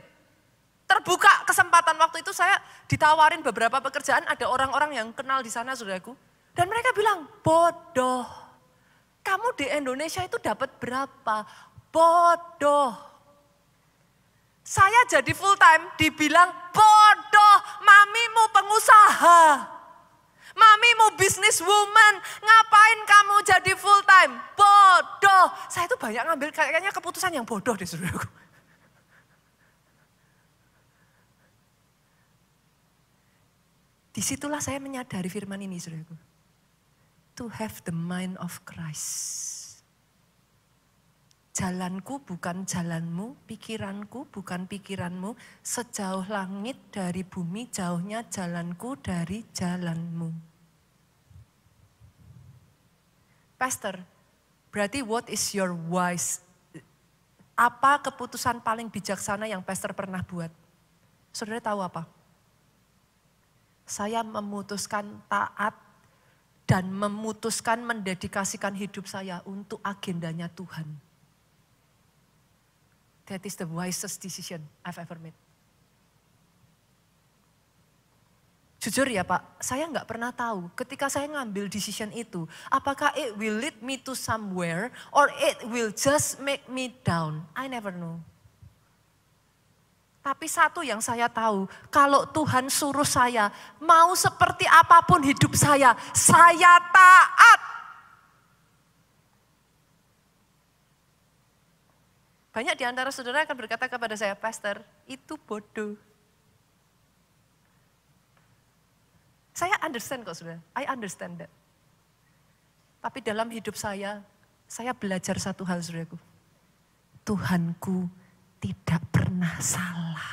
Terbuka kesempatan waktu itu saya ditawarin beberapa pekerjaan, ada orang-orang yang kenal di sana saudaraku. Dan mereka bilang, bodoh, kamu di Indonesia itu dapat berapa? Bodoh. Saya jadi full time dibilang bodoh, mamimu pengusaha, mamimu businesswoman, ngapain kamu jadi full time? Bodoh. Saya tuh banyak ngambil kayaknya keputusan yang bodoh deh saudaraku. Disitulah saya menyadari firman ini saudaraku. To have the mind of Christ. Jalanku bukan jalanmu, pikiranku bukan pikiranmu, sejauh langit dari bumi, jauhnya jalanku dari jalanmu. Pastor, berarti what is your wise Apa keputusan paling bijaksana yang pastor pernah buat? Saudara tahu apa? Saya memutuskan taat dan memutuskan mendedikasikan hidup saya untuk agendanya Tuhan. That is the wisest decision I've ever made. Jujur ya Pak, saya nggak pernah tahu ketika saya ngambil decision itu, apakah it will lead me to somewhere or it will just make me down. I never know. Tapi satu yang saya tahu, kalau Tuhan suruh saya, mau seperti apapun hidup saya taat. Banyak di antara saudara akan berkata kepada saya, Pastor, itu bodoh. Saya understand kok saudara, I understand that. Tapi dalam hidup saya belajar satu hal saudaraku. Tuhanku tidak pernah salah.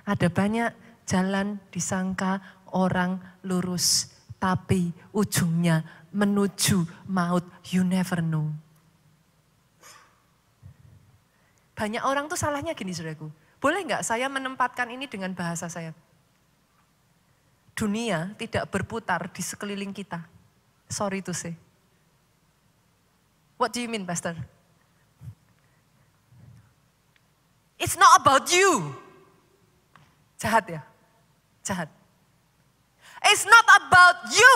Ada banyak jalan disangka orang lurus, tapi ujungnya menuju maut, you never know. Banyak orang tuh salahnya gini saudaraku. Boleh nggak saya menempatkan ini dengan bahasa saya? Dunia tidak berputar di sekeliling kita. Sorry to say. What do you mean, Pastor? It's not about you. Jahat ya? Jahat. It's not about you.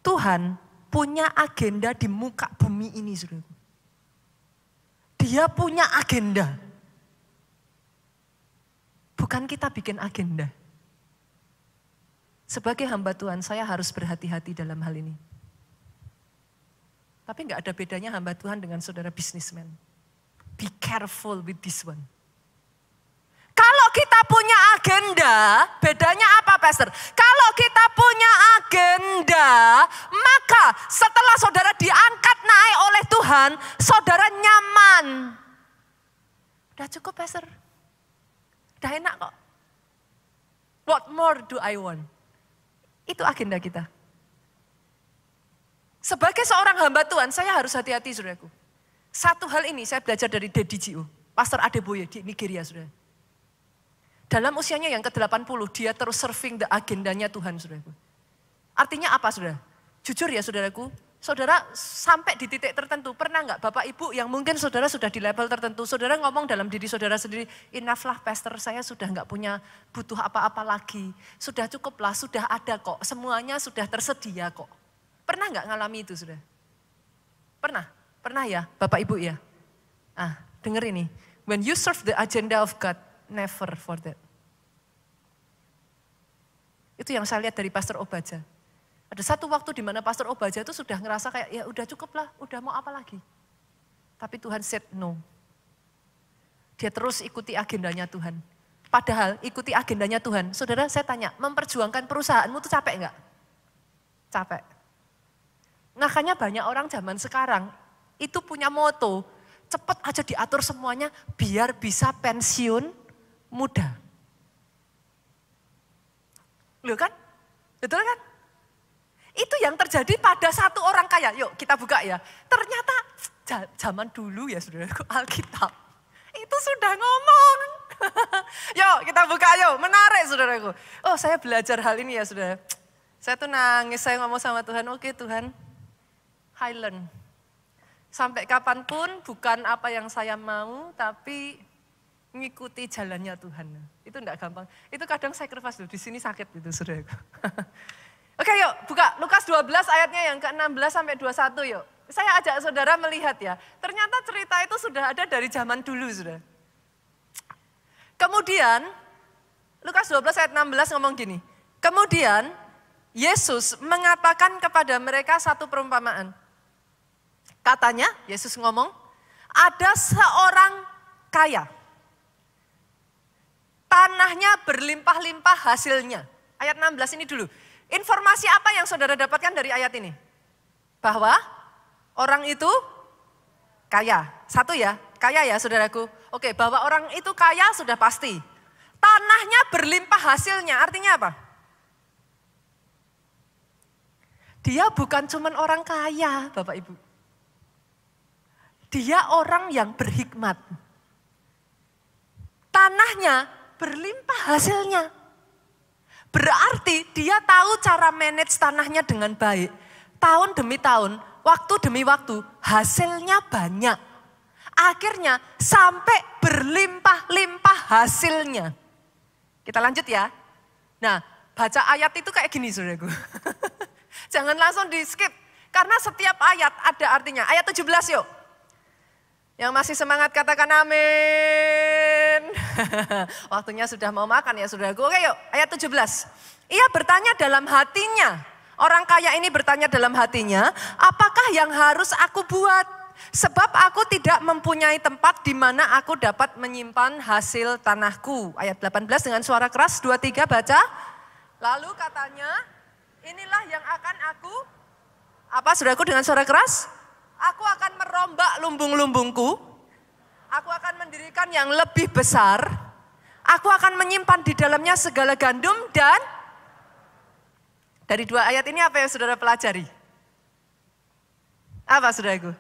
Tuhan punya agenda di muka bumi ini, saudaraku. Dia punya agenda. Bukan kita bikin agenda. Sebagai hamba Tuhan, saya harus berhati-hati dalam hal ini. Tapi nggak ada bedanya hamba Tuhan dengan saudara businessman. Be careful with this one. Kalau kita punya agenda, bedanya apa Pastor? Kalau kita punya agenda, maka setelah saudara diangkat naik oleh Tuhan, saudara nyaman. Udah cukup Pastor? Udah enak kok. What more do I want? Itu agenda kita. Sebagai seorang hamba Tuhan, saya harus hati-hati saudaraku. Satu hal ini saya belajar dari Daddy G.O. Pastor Adeboye di Nigeria saudara. Dalam usianya yang ke-80, dia terus serving the agendanya Tuhan, saudaraku. Artinya apa, saudara? Jujur ya, saudaraku, saudara sampai di titik tertentu, pernah nggak Bapak Ibu yang mungkin saudara sudah di level tertentu, saudara ngomong dalam diri saudara sendiri, enough lah pastor, saya sudah nggak punya butuh apa-apa lagi. Sudah cukup lah, sudah ada kok, semuanya sudah tersedia kok. Pernah nggak ngalami itu, saudara? Pernah? Pernah ya, Bapak Ibu ya? Denger ini, when you serve the agenda of God, never for that. Itu yang saya lihat dari Pastor Obaja. Ada satu waktu di mana Pastor Obaja itu sudah ngerasa kayak ya udah cukup lah, udah mau apa lagi. Tapi Tuhan said no. Dia terus ikuti agendanya Tuhan. Padahal ikuti agendanya Tuhan. Saudara saya tanya, memperjuangkan perusahaanmu itu capek enggak? Capek. Makanya banyak orang zaman sekarang itu punya moto, cepet aja diatur semuanya biar bisa pensiun muda. Loh kan? Betul kan? Itu yang terjadi pada satu orang kaya. Yuk kita buka ya. Ternyata zaman dulu ya saudaraku, Alkitab. Itu sudah ngomong. Yuk kita buka yuk, menarik saudaraku. Oh saya belajar hal ini ya saudara. Saya tuh nangis, saya ngomong sama Tuhan, oke Tuhan, Highland. Sampai kapanpun bukan apa yang saya mau, tapi ngikuti jalannya Tuhan. Itu enggak gampang. Itu kadang sacrifice loh, di sini sakit gitu saudaraku. Oke yuk buka Lukas 12 ayatnya yang ke-16 sampai 21 yuk. Saya ajak saudara melihat ya, ternyata cerita itu sudah ada dari zaman dulu saudara. Kemudian Lukas 12 ayat 16 ngomong gini, kemudian Yesus mengatakan kepada mereka satu perumpamaan. Katanya Yesus ngomong, ada seorang kaya. Tanahnya berlimpah-limpah hasilnya. Ayat 16 ini dulu. Informasi apa yang saudara dapatkan dari ayat ini? Bahwa orang itu kaya. Satu ya, kaya ya saudaraku. Oke, bahwa orang itu kaya sudah pasti. Tanahnya berlimpah hasilnya, artinya apa? Dia bukan cuma orang kaya, Bapak Ibu. Dia orang yang berhikmat. Tanahnya berlimpah hasilnya. Berarti dia tahu cara manage tanahnya dengan baik. Tahun demi tahun, waktu demi waktu, hasilnya banyak. Akhirnya sampai berlimpah-limpah hasilnya. Kita lanjut ya. Nah, baca ayat itu kayak gini saudaraku. Jangan langsung di skip. Karena setiap ayat ada artinya. Ayat 17 yuk. Yang masih semangat katakan amin. Waktunya sudah mau makan ya saudaraku. Oke yuk, ayat 17. Ia bertanya dalam hatinya. Orang kaya ini bertanya dalam hatinya, apakah yang harus aku buat? Sebab aku tidak mempunyai tempat di mana aku dapat menyimpan hasil tanahku. Ayat 18 dengan suara keras, 2-3 baca. Lalu katanya, inilah yang akan aku, apa saudaraku dengan suara keras? Aku akan merombak lumbung-lumbungku, aku akan mendirikan yang lebih besar, aku akan menyimpan di dalamnya segala gandum dan dari 2 ayat ini apa yang saudara pelajari? Apa saudaraku?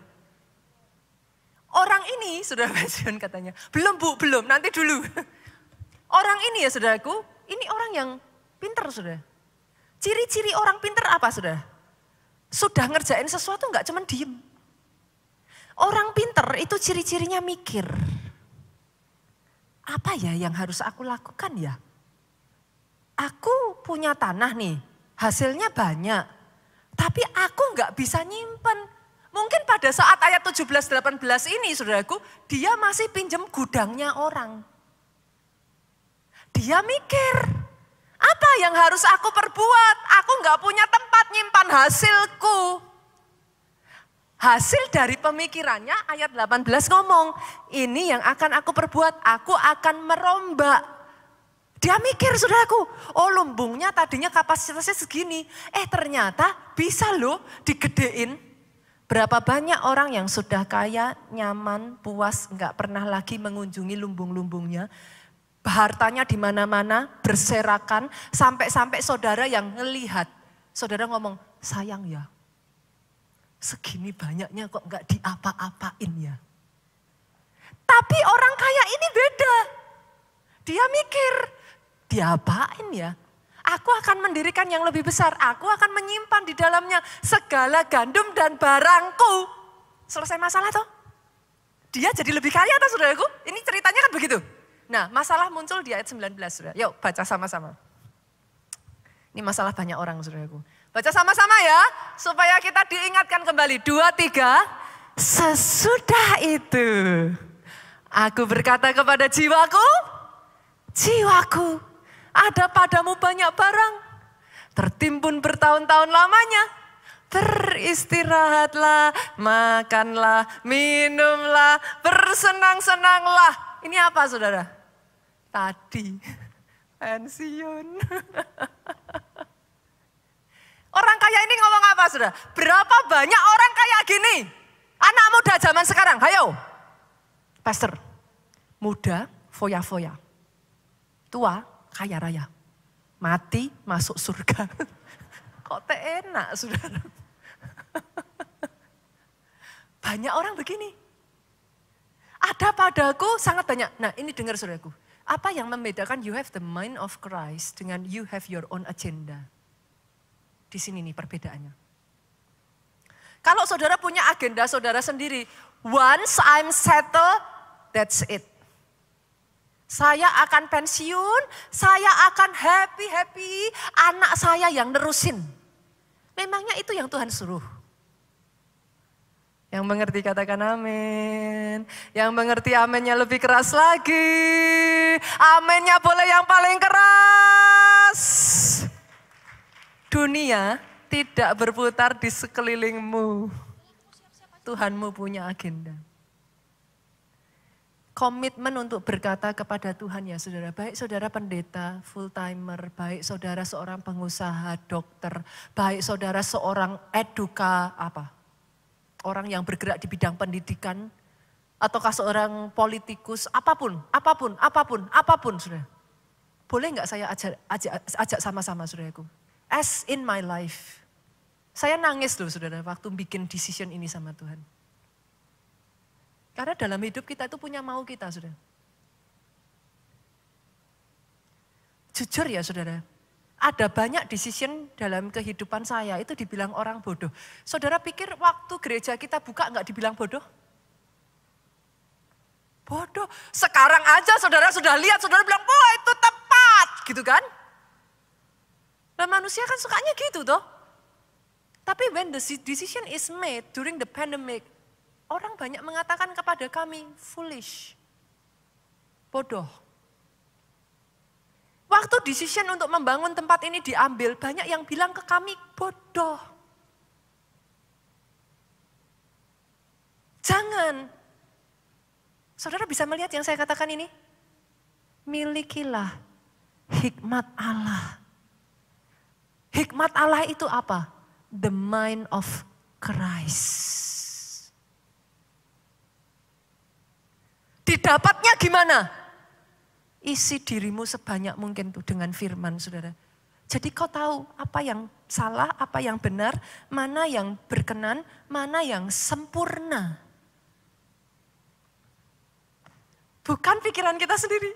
Orang ini, saudara pensiun katanya, belum bu, belum, nanti dulu. Orang ini ya saudaraku, ini orang yang pinter saudara. Ciri-ciri orang pinter apa saudara? Sudah ngerjain sesuatu enggak cuman diem. Orang pinter itu ciri-cirinya mikir. Apa ya yang harus aku lakukan ya? Aku punya tanah nih, hasilnya banyak. Tapi aku enggak bisa nyimpen. Mungkin pada saat ayat 17-18 ini saudaraku, dia masih pinjam gudangnya orang. Dia mikir, apa yang harus aku perbuat? Aku enggak punya tempat nyimpan hasilku. Hasil dari pemikirannya ayat 18 ngomong, ini yang akan aku perbuat, aku akan merombak. Dia mikir saudaraku, oh lumbungnya tadinya kapasitasnya segini. Ternyata bisa loh digedein. Berapa banyak orang yang sudah kaya, nyaman, puas, enggak pernah lagi mengunjungi lumbung-lumbungnya. Hartanya di mana-mana, berserakan, sampai-sampai saudara yang ngelihat. Saudara ngomong, sayang ya. Segini banyaknya kok enggak diapa-apain ya. Tapi orang kaya ini beda. Dia mikir, diapain ya? Aku akan mendirikan yang lebih besar. Aku akan menyimpan di dalamnya segala gandum dan barangku. Selesai masalah toh? Dia jadi lebih kaya toh saudaraku? Ini ceritanya kan begitu. Nah masalah muncul di ayat 19 saudara. Yuk baca sama-sama. Ini masalah banyak orang saudaraku. Baca sama-sama ya, supaya kita diingatkan kembali. 2, 3, sesudah itu aku berkata kepada jiwaku, jiwaku ada padamu banyak barang, tertimbun bertahun-tahun lamanya. Beristirahatlah, makanlah, minumlah, bersenang-senanglah. Ini apa saudara? Tadi, pensiun. Orang kaya ini ngomong apa saudara? Berapa banyak orang kaya gini? Anak muda zaman sekarang, hayo. Pastor, muda foya-foya. Tua, kaya raya. Mati, masuk surga. Kok enak saudara? Banyak orang begini. Ada padaku sangat banyak. Nah ini dengar saudaraku. Apa yang membedakan you have the mind of Christ dengan you have your own agenda? Di sini nih perbedaannya. Kalau saudara punya agenda saudara sendiri, once I'm settled, that's it. Saya akan pensiun, saya akan happy-happy, anak saya yang nerusin. Memangnya itu yang Tuhan suruh? Yang mengerti katakan amin. Yang mengerti aminnya lebih keras lagi. Aminnya boleh yang paling keras. Dunia tidak berputar di sekelilingmu. Tuhanmu punya agenda. Komitmen untuk berkata kepada Tuhan ya saudara. Baik saudara pendeta, full timer, baik saudara seorang pengusaha, dokter, baik saudara seorang orang yang bergerak di bidang pendidikan, ataukah seorang politikus, apapun saudara. Boleh nggak saya ajak sama-sama saudaraku? As in my life, Saya nangis loh saudara waktu bikin decision ini sama Tuhan. Karena dalam hidup kita itu punya mau kita saudara. Jujur ya saudara, ada banyak decision dalam kehidupan saya itu dibilang orang bodoh. Saudara pikir waktu gereja kita buka nggak dibilang bodoh? Bodoh. Sekarang aja saudara sudah lihat, saudara bilang, wah itu tepat gitu kan. Nah manusia kan sukanya gitu toh. Tapi when the decision is made during the pandemic, orang banyak mengatakan kepada kami, foolish, bodoh. Waktu decision untuk membangun tempat ini diambil, banyak yang bilang ke kami, bodoh. Jangan. Saudara bisa melihat yang saya katakan ini? Milikilah hikmat Allah. Hikmat Allah itu apa? The mind of Christ. Didapatnya gimana? Isi dirimu sebanyak mungkin tuh dengan firman saudara. Jadi kau tahu apa yang salah, apa yang benar, mana yang berkenan, mana yang sempurna. Bukan pikiran kita sendiri.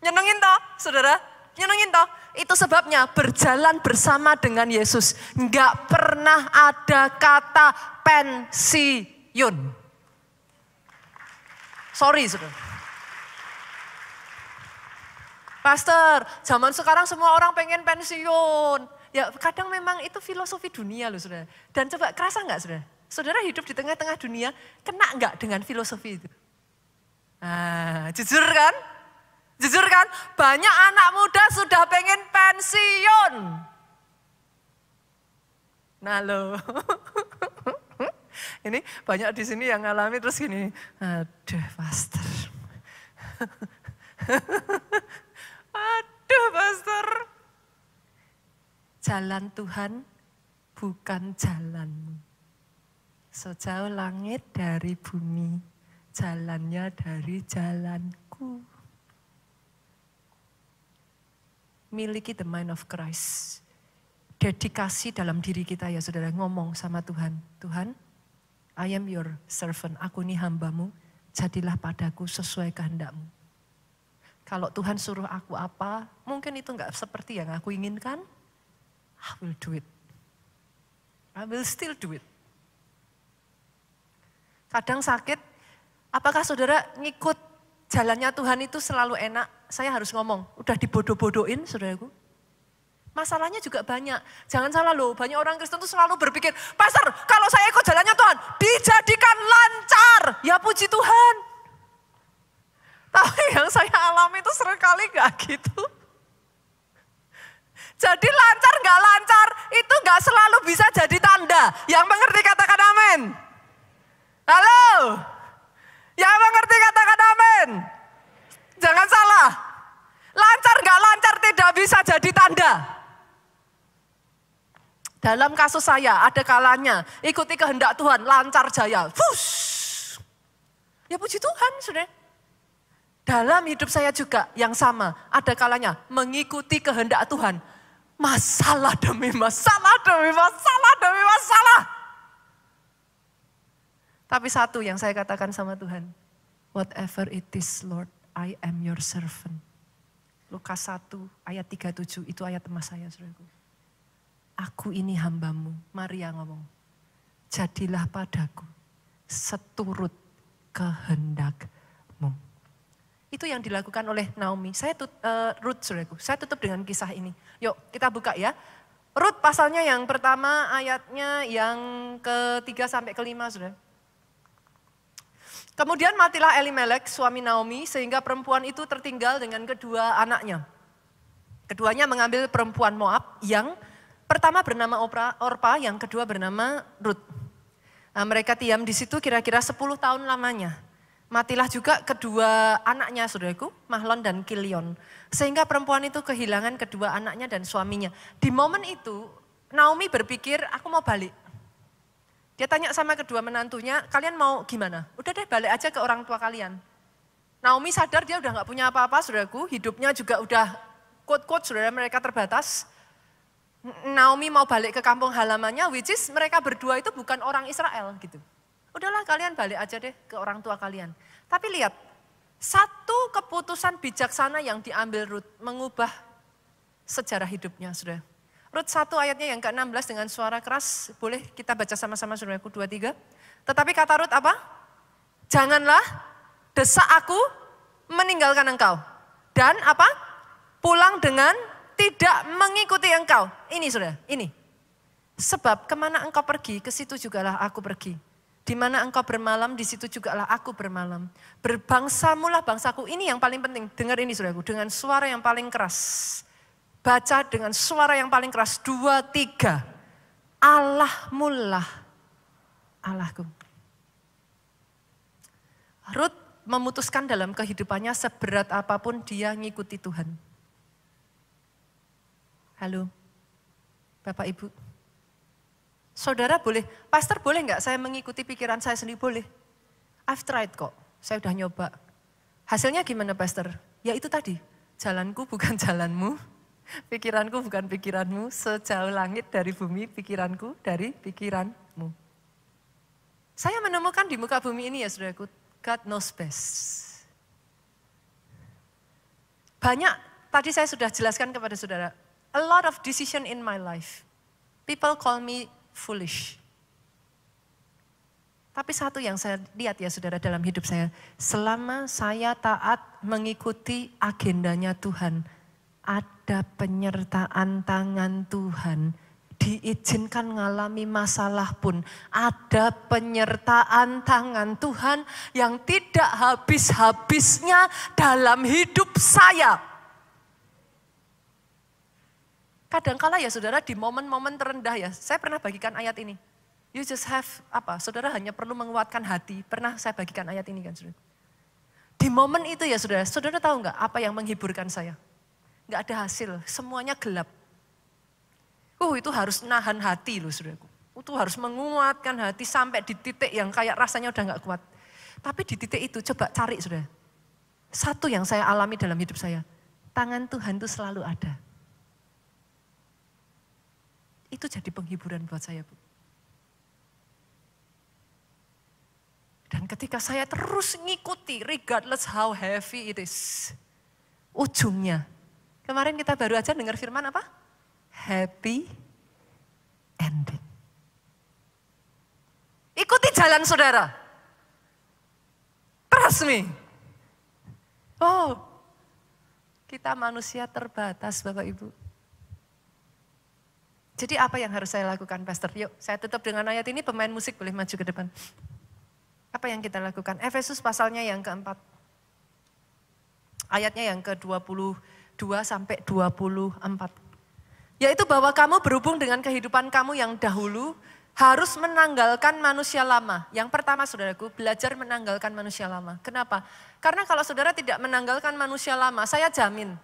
Nyenengin toh saudara, nyenengin toh. Itu sebabnya berjalan bersama dengan Yesus. Enggak pernah ada kata pensiun. Sorry saudara. Pastor, zaman sekarang semua orang pengen pensiun. Ya kadang memang itu filosofi dunia loh saudara. Dan coba kerasa enggak saudara? Saudara hidup di tengah-tengah dunia, kena enggak dengan filosofi itu? Nah, jujur kan? Jujur kan? Banyak anak muda sudah pengen pensiun. Nah loh. Ini banyak di sini yang ngalami terus gini. Aduh pastor. Aduh pastor. Jalan Tuhan bukan jalanmu. Sejauh langit dari bumi, jalannya dari jalanku. Miliki the mind of Christ. Dedikasi dalam diri kita ya saudara, ngomong sama Tuhan. Tuhan, I am your servant, aku ini hambamu, jadilah padaku sesuai kehendak-Mu. Kalau Tuhan suruh aku apa, mungkin itu enggak seperti yang aku inginkan, I will do it. I will still do it. Kadang sakit, apakah saudara ngikut jalannya Tuhan itu selalu enak? Saya harus ngomong, udah dibodoh-bodohin saudaraku. Masalahnya juga banyak. Jangan salah loh, banyak orang Kristen itu selalu berpikir, Pastor, kalau saya ikut jalannya Tuhan, dijadikan lancar. Ya puji Tuhan. Tapi yang saya alami itu seringkali gak gitu. Jadi lancar gak lancar, itu gak selalu bisa jadi tanda. Yang mengerti katakan amin. Halo? Yang mengerti katakan amin. Jangan salah, lancar gak lancar tidak bisa jadi tanda. Dalam kasus saya ada kalanya ikuti kehendak Tuhan, lancar jaya. Fush. Ya puji Tuhan sudah. Dalam hidup saya juga yang sama, ada kalanya mengikuti kehendak Tuhan. Masalah demi masalah demi masalah demi masalah. Tapi satu yang saya katakan sama Tuhan, whatever it is Lord, I am your servant. Lukas 1 ayat 37 itu ayat emas saya saudaraku. Aku ini hambamu, Maria ngomong. Jadilah padaku seturut kehendakmu. Itu yang dilakukan oleh Naomi. Saya Ruth saudaraku, saya tutup dengan kisah ini. Yuk kita buka ya. Ruth pasalnya yang pertama ayatnya yang ke-3 sampai ke-5 saudara. Kemudian matilah Elimelek, suami Naomi, sehingga perempuan itu tertinggal dengan kedua anaknya. Keduanya mengambil perempuan Moab yang pertama bernama Orpa, yang kedua bernama Ruth. Nah, mereka diam di situ kira-kira 10 tahun lamanya. Matilah juga kedua anaknya, saudaraku, Mahlon dan Kilion. Sehingga perempuan itu kehilangan kedua anaknya dan suaminya. Di momen itu, Naomi berpikir, aku mau balik. Dia tanya sama kedua menantunya, kalian mau gimana? Udah deh balik aja ke orang tua kalian. Naomi sadar dia udah gak punya apa-apa saudaraku, hidupnya juga udah quote-quote saudara mereka terbatas. Naomi mau balik ke kampung halamannya, which is mereka berdua itu bukan orang Israel gitu. Udahlah kalian balik aja deh ke orang tua kalian. Tapi lihat, satu keputusan bijaksana yang diambil Rut mengubah sejarah hidupnya, saudara. Rut 1 ayatnya yang ke-16 dengan suara keras, boleh kita baca sama-sama saudaraku, 2, 3. Tetapi kata Rut apa? Janganlah desak aku meninggalkan engkau. Dan apa? Pulang dengan tidak mengikuti engkau. Ini saudara, ini. Sebab kemana engkau pergi, ke situ jugalah aku pergi. Di mana engkau bermalam, di situ jugalah aku bermalam. Berbangsamulah bangsaku. Ini yang paling penting, dengar ini saudaraku, dengan suara yang paling keras. Baca dengan suara yang paling keras, 2, 3. Allahmulah Allahku. Rut memutuskan dalam kehidupannya seberat apapun dia ngikuti Tuhan. Halo, Bapak Ibu. Saudara boleh, pastor boleh enggak saya mengikuti pikiran saya sendiri? Boleh. I've tried kok, saya udah nyoba. Hasilnya gimana pastor? Ya itu tadi, jalanku bukan jalanmu. Pikiranku bukan pikiranmu, sejauh langit dari bumi, pikiranku dari pikiranmu. Saya menemukan di muka bumi ini ya saudaraku, God knows best. Banyak, tadi saya sudah jelaskan kepada saudara, a lot of decision in my life. People call me foolish. Tapi satu yang saya lihat ya saudara dalam hidup saya, selama saya taat mengikuti agendanya Tuhan, ada penyertaan tangan Tuhan, diizinkan mengalami masalah pun, ada penyertaan tangan Tuhan yang tidak habis-habisnya dalam hidup saya. Kadangkala ya saudara di momen-momen terendah ya, saya pernah bagikan ayat ini. You just have saudara hanya perlu menguatkan hati, pernah saya bagikan ayat ini kan saudara. Di momen itu ya saudara, saudara tahu enggak apa yang menghiburkan saya? Enggak ada hasil, semuanya gelap. Itu harus nahan hati loh saudaraku. Itu harus menguatkan hati sampai di titik yang kayak rasanya udah enggak kuat. Tapi di titik itu coba cari saudara. Satu yang saya alami dalam hidup saya, tangan Tuhan itu selalu ada. Itu jadi penghiburan buat saya, Bu. Dan ketika saya terus ngikuti, regardless how heavy it is, ujungnya, kemarin kita baru aja dengar firman apa? Happy ending. Ikuti jalan saudara. Trust me. Oh, kita manusia terbatas Bapak Ibu. Jadi apa yang harus saya lakukan Pastor? Yuk saya tutup dengan ayat ini, pemain musik boleh maju ke depan. Apa yang kita lakukan? Efesus pasalnya yang ke-4. Ayatnya yang ke-22 sampai 24. Yaitu bahwa kamu berhubung dengan kehidupan kamu yang dahulu harus menanggalkan manusia lama. Yang pertama saudaraku, belajar menanggalkan manusia lama. Kenapa? Karena kalau saudara tidak menanggalkan manusia lama, saya jamin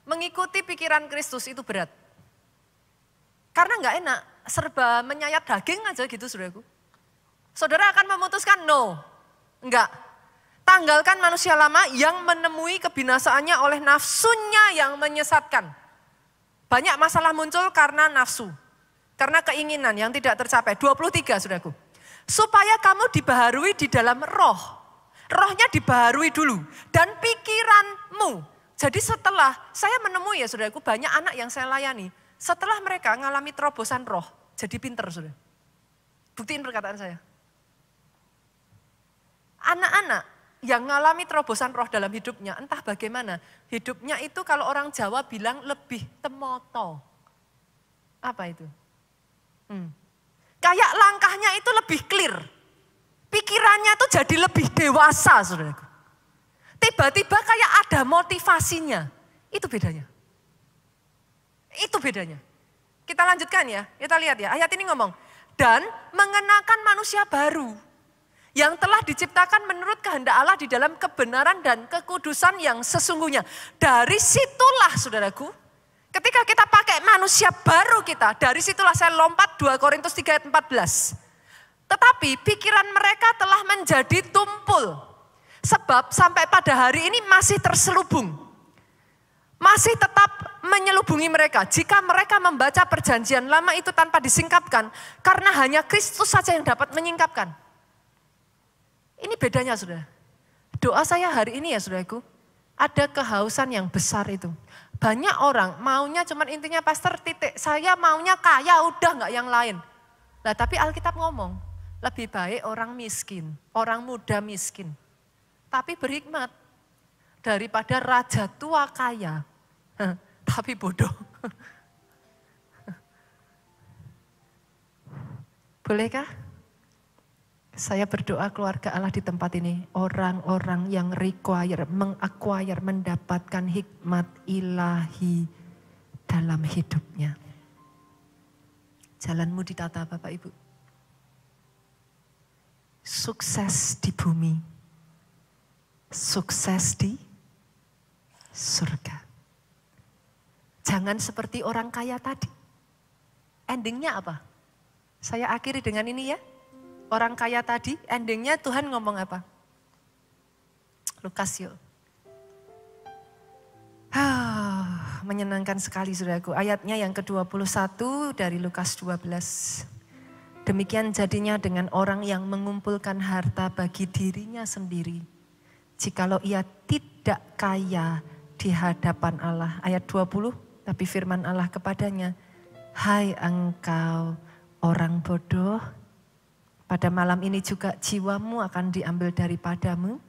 mengikuti pikiran Kristus itu berat. Karena enggak enak, serba menyayat daging aja gitu saudaraku. Saudara akan memutuskan no, enggak. Tanggalkan manusia lama yang menemui kebinasaannya oleh nafsunya yang menyesatkan. Banyak masalah muncul karena nafsu, karena keinginan yang tidak tercapai. 23 saudaraku. Supaya kamu dibaharui di dalam roh. Rohnya dibaharui dulu. Dan pikiranmu. Jadi setelah saya menemui ya saudaraku, banyak anak yang saya layani. Setelah mereka mengalami terobosan roh, jadi pinter saudara. Buktiin perkataan saya. Anak-anak yang mengalami terobosan roh dalam hidupnya, entah bagaimana. Hidupnya itu kalau orang Jawa bilang lebih temoto. Apa itu? Kayak langkahnya itu lebih clear. Pikirannya itu jadi lebih dewasa saudaraku. Tiba-tiba kayak ada motivasinya. Itu bedanya. Itu bedanya. Kita lanjutkan ya, kita lihat ya. Ayat ini ngomong, dan mengenakan manusia baru yang telah diciptakan menurut kehendak Allah di dalam kebenaran dan kekudusan yang sesungguhnya. Dari situlah saudaraku, ketika kita pakai manusia baru kita, dari situlah saya lompat 2 Korintus 3 ayat 14. Tetapi pikiran mereka telah menjadi tumpul. Sebab sampai pada hari ini masih terselubung. Masih tetap menyelubungi mereka jika mereka membaca perjanjian lama itu tanpa disingkapkan, karena hanya Kristus saja yang dapat menyingkapkan. Ini bedanya saudara. Doa saya hari ini ya saudaraku, ada kehausan yang besar itu. Banyak orang maunya cuman intinya pastor titik, saya maunya kaya udah nggak yang lain. Nah tapi Alkitab ngomong, lebih baik orang miskin, orang muda miskin, tapi berhikmat daripada raja tua kaya. Tapi bodoh. Bolehkah saya berdoa keluarga Allah di tempat ini, orang-orang yang mengacquire, mendapatkan hikmat ilahi dalam hidupnya. Jalanmu ditata Bapak Ibu. Sukses di bumi, sukses di surga. Jangan seperti orang kaya tadi. Endingnya apa? Saya akhiri dengan ini ya. Orang kaya tadi, endingnya Tuhan ngomong apa? Lukas yuk. Menyenangkan sekali saudaraku. Ayatnya yang ke-21 dari Lukas 12. Demikian jadinya dengan orang yang mengumpulkan harta bagi dirinya sendiri. Jikalau ia tidak kaya di hadapan Allah. Ayat 20. Tapi firman Allah kepadanya, hai engkau orang bodoh, pada malam ini juga jiwamu akan diambil daripadamu.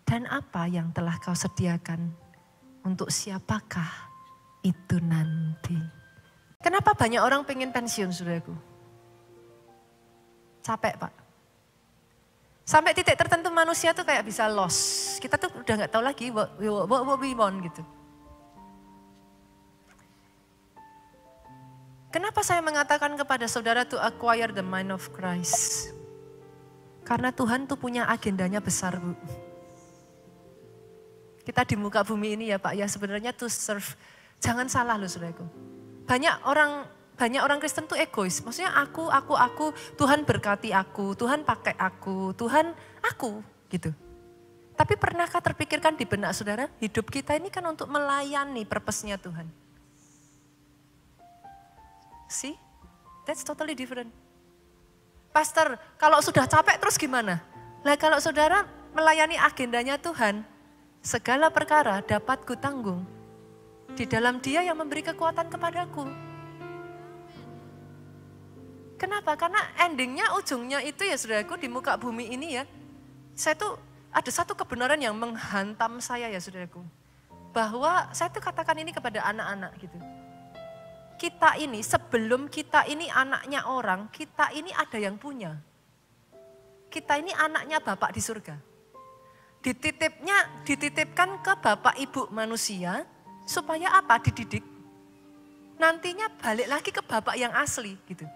Dan apa yang telah kau sediakan, untuk siapakah itu nanti? Kenapa banyak orang pengen pensiun saudaraku? Capek Pak. Sampai titik tertentu manusia tuh kayak bisa lost. Kita tuh udah gak tahu lagi what we want gitu. Kenapa saya mengatakan kepada saudara to acquire the mind of Christ? Karena Tuhan tuh punya agendanya besar Bu. Kita di muka bumi ini ya Pak ya sebenarnya to serve. Jangan salah loh saudaraku. Banyak orang Kristen tuh egois. Maksudnya aku, Tuhan berkati aku, Tuhan pakai aku, Tuhan aku gitu. Tapi pernahkah terpikirkan di benak saudara, hidup kita ini kan untuk melayani purpose-nya Tuhan. See, that's totally different. Pastor, kalau sudah capek terus gimana? Nah kalau saudara melayani agendanya Tuhan, segala perkara dapat kutanggung di dalam Dia yang memberi kekuatan kepadaku. Kenapa? Karena endingnya, ujungnya itu ya saudaraku di muka bumi ini ya. Saya tuh ada satu kebenaran yang menghantam saya ya saudaraku. Bahwa saya tuh katakan ini kepada anak-anak gitu. Kita ini, sebelum kita ini anaknya orang, kita ini ada yang punya. Kita ini anaknya Bapak di surga. Dititipkan ke Bapak Ibu manusia, supaya apa? Dididik. Nantinya balik lagi ke Bapak yang asli gitu.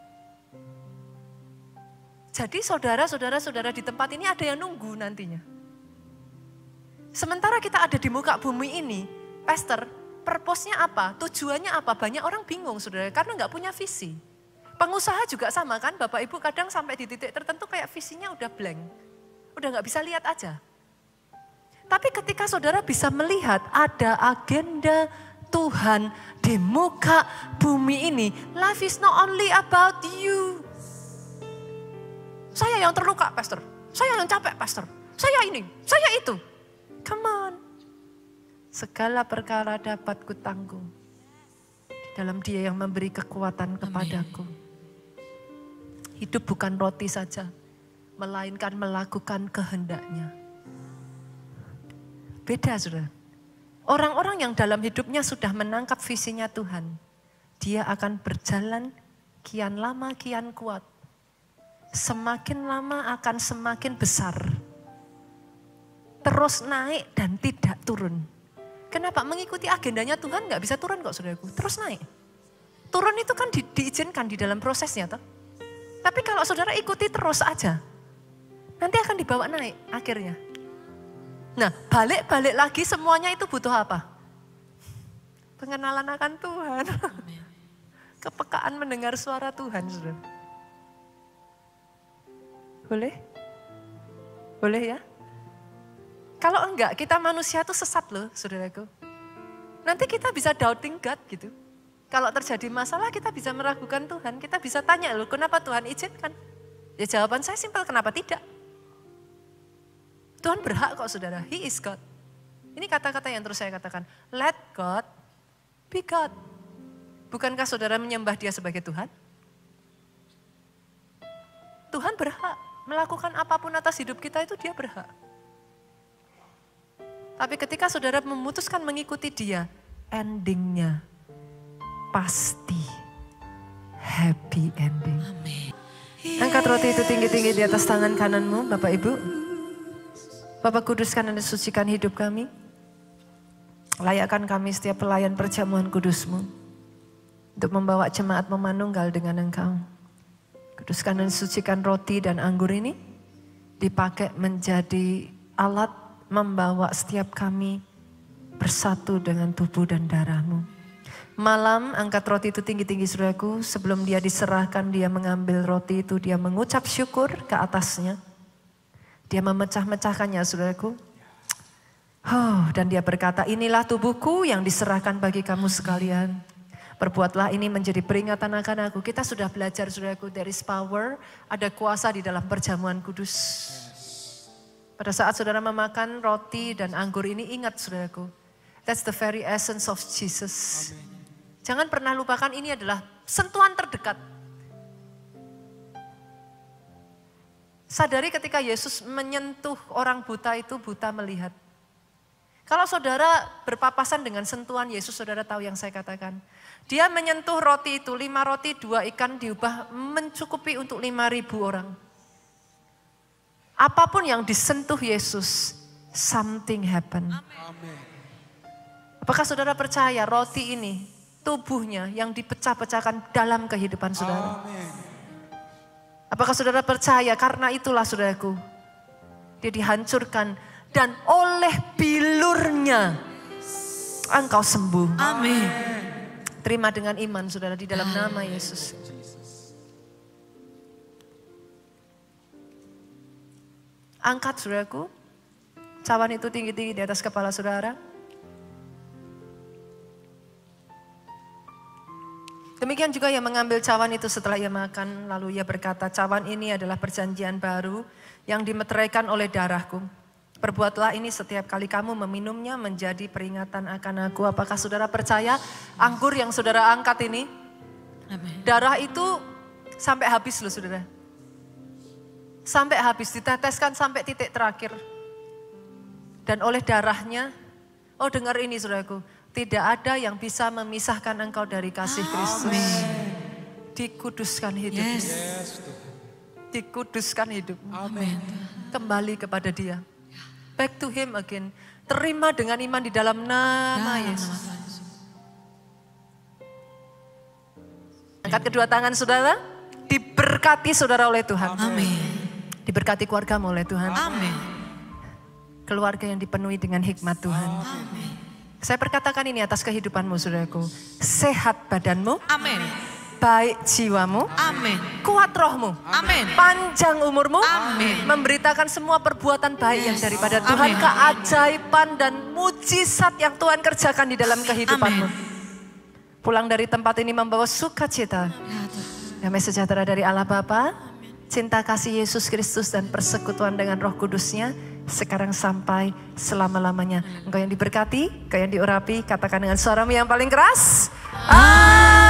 Jadi saudara-saudara di tempat ini ada yang nunggu nantinya. Sementara kita ada di muka bumi ini, pastor, purpose-nya apa? Tujuannya apa? Banyak orang bingung saudara, karena nggak punya visi. Pengusaha juga sama kan, Bapak Ibu kadang sampai di titik tertentu kayak visinya udah blank. Udah nggak bisa lihat aja. Tapi ketika saudara bisa melihat ada agenda Tuhan di muka bumi ini, life is not only about you. Saya yang terluka, pastor. Saya yang capek, pastor. Saya ini, saya itu. Come on. Segala perkara dapat kutanggung di dalam Dia yang memberi kekuatan kepadaku. Hidup bukan roti saja, melainkan melakukan kehendak-Nya. Beda saudara. Orang-orang yang dalam hidupnya sudah menangkap visinya Tuhan, dia akan berjalan kian lama kian kuat. Semakin lama akan semakin besar. Terus naik dan tidak turun. Kenapa? Mengikuti agendanya Tuhan gak bisa turun kok saudaraku. Terus naik. Turun itu kan diizinkan di dalam prosesnya toh. Tapi kalau saudara ikuti terus aja, nanti akan dibawa naik akhirnya. Nah balik-balik lagi semuanya itu butuh apa? Pengenalan akan Tuhan. Kepekaan mendengar suara Tuhan saudara. Boleh? Boleh ya? Kalau enggak, kita manusia tuh sesat loh, saudaraku. Nanti kita bisa doubting God gitu. Kalau terjadi masalah kita bisa meragukan Tuhan. Kita bisa tanya, loh kenapa Tuhan izinkan? Ya jawaban saya simpel, kenapa tidak? Tuhan berhak kok saudara, He is God. Ini kata-kata yang terus saya katakan, let God be God. Bukankah saudara menyembah dia sebagai Tuhan? Tuhan berhak melakukan apapun atas hidup kita itu dia berhak. Tapi ketika saudara memutuskan mengikuti dia, endingnya pasti happy ending. Amin. Angkat roti itu tinggi-tinggi di atas tangan kananmu, Bapak Ibu. Bapak kuduskan dan sucikan hidup kami. Layakkan kami setiap pelayan perjamuan kudus-Mu. Untuk membawa jemaat memanunggal dengan Engkau. Kuduskan dan sucikan roti dan anggur ini. Dipakai menjadi alat membawa setiap kami bersatu dengan tubuh dan darah-Mu. Malam angkat roti itu tinggi-tinggi saudaraku. Sebelum dia diserahkan, dia mengambil roti itu. Dia mengucap syukur ke atasnya. Dia memecah-mecahkannya saudaraku. Dan dia berkata, inilah tubuhku yang diserahkan bagi kamu sekalian. Perbuatlah ini menjadi peringatan akan aku. Kita sudah belajar saudaraku, there is power. Ada kuasa di dalam perjamuan kudus. Pada saat saudara memakan roti dan anggur ini, ingat saudaraku. That's the very essence of Jesus. Amen. Jangan pernah lupakan ini adalah sentuhan terdekat. Sadari ketika Yesus menyentuh orang buta itu, buta melihat. Kalau saudara berpapasan dengan sentuhan Yesus, saudara tahu yang saya katakan. Dia menyentuh roti itu, 5 roti 2 ikan diubah mencukupi untuk 5.000 orang. Apapun yang disentuh Yesus, something happen. Amen. Apakah saudara percaya roti ini, tubuhnya yang dipecah-pecahkan dalam kehidupan saudara? Amen. Apakah saudara percaya karena itulah saudaraku, dia dihancurkan dan oleh bilurnya engkau sembuh. Amin. Terima dengan iman saudara di dalam nama Yesus. Angkat saudaraku, cawan itu tinggi-tinggi di atas kepala saudara. Demikian juga yang mengambil cawan itu setelah ia makan, lalu ia berkata, cawan ini adalah perjanjian baru yang dimeteraikan oleh darahku. Perbuatlah ini setiap kali kamu meminumnya menjadi peringatan akan aku. Apakah saudara percaya anggur yang saudara angkat ini, amen, darah itu sampai habis loh saudara. Sampai habis, diteteskan sampai titik terakhir. Dan oleh darahnya, dengar ini saudaraku, tidak ada yang bisa memisahkan engkau dari kasih Kristus. Dikuduskan hidupmu. Yes. Dikuduskan hidupmu. Amin. Kembali kepada Dia. Back to Him again. Terima dengan iman di dalam nama Yesus. Angkat kedua tangan saudara. Diberkati saudara oleh Tuhan. Amin. Diberkati keluargamu oleh Tuhan. Amin. Keluarga yang dipenuhi dengan hikmat Tuhan. Amin. Saya perkatakan ini atas kehidupanmu saudaraku. Sehat badanmu. Amin. Baik jiwamu. Amin. Kuat rohmu. Amin. Panjang umurmu. Amin. Memberitakan semua perbuatan baik yang daripada Tuhan. Amin. Keajaiban dan mujizat yang Tuhan kerjakan di dalam kehidupanmu. Amin. Pulang dari tempat ini membawa sukacita. Damai sejahtera dari Allah Bapa, cinta kasih Yesus Kristus dan persekutuan dengan Roh Kudusnya sekarang sampai selama-lamanya. Engkau yang diberkati, engkau yang diurapi, katakan dengan suaramu yang paling keras. Amin.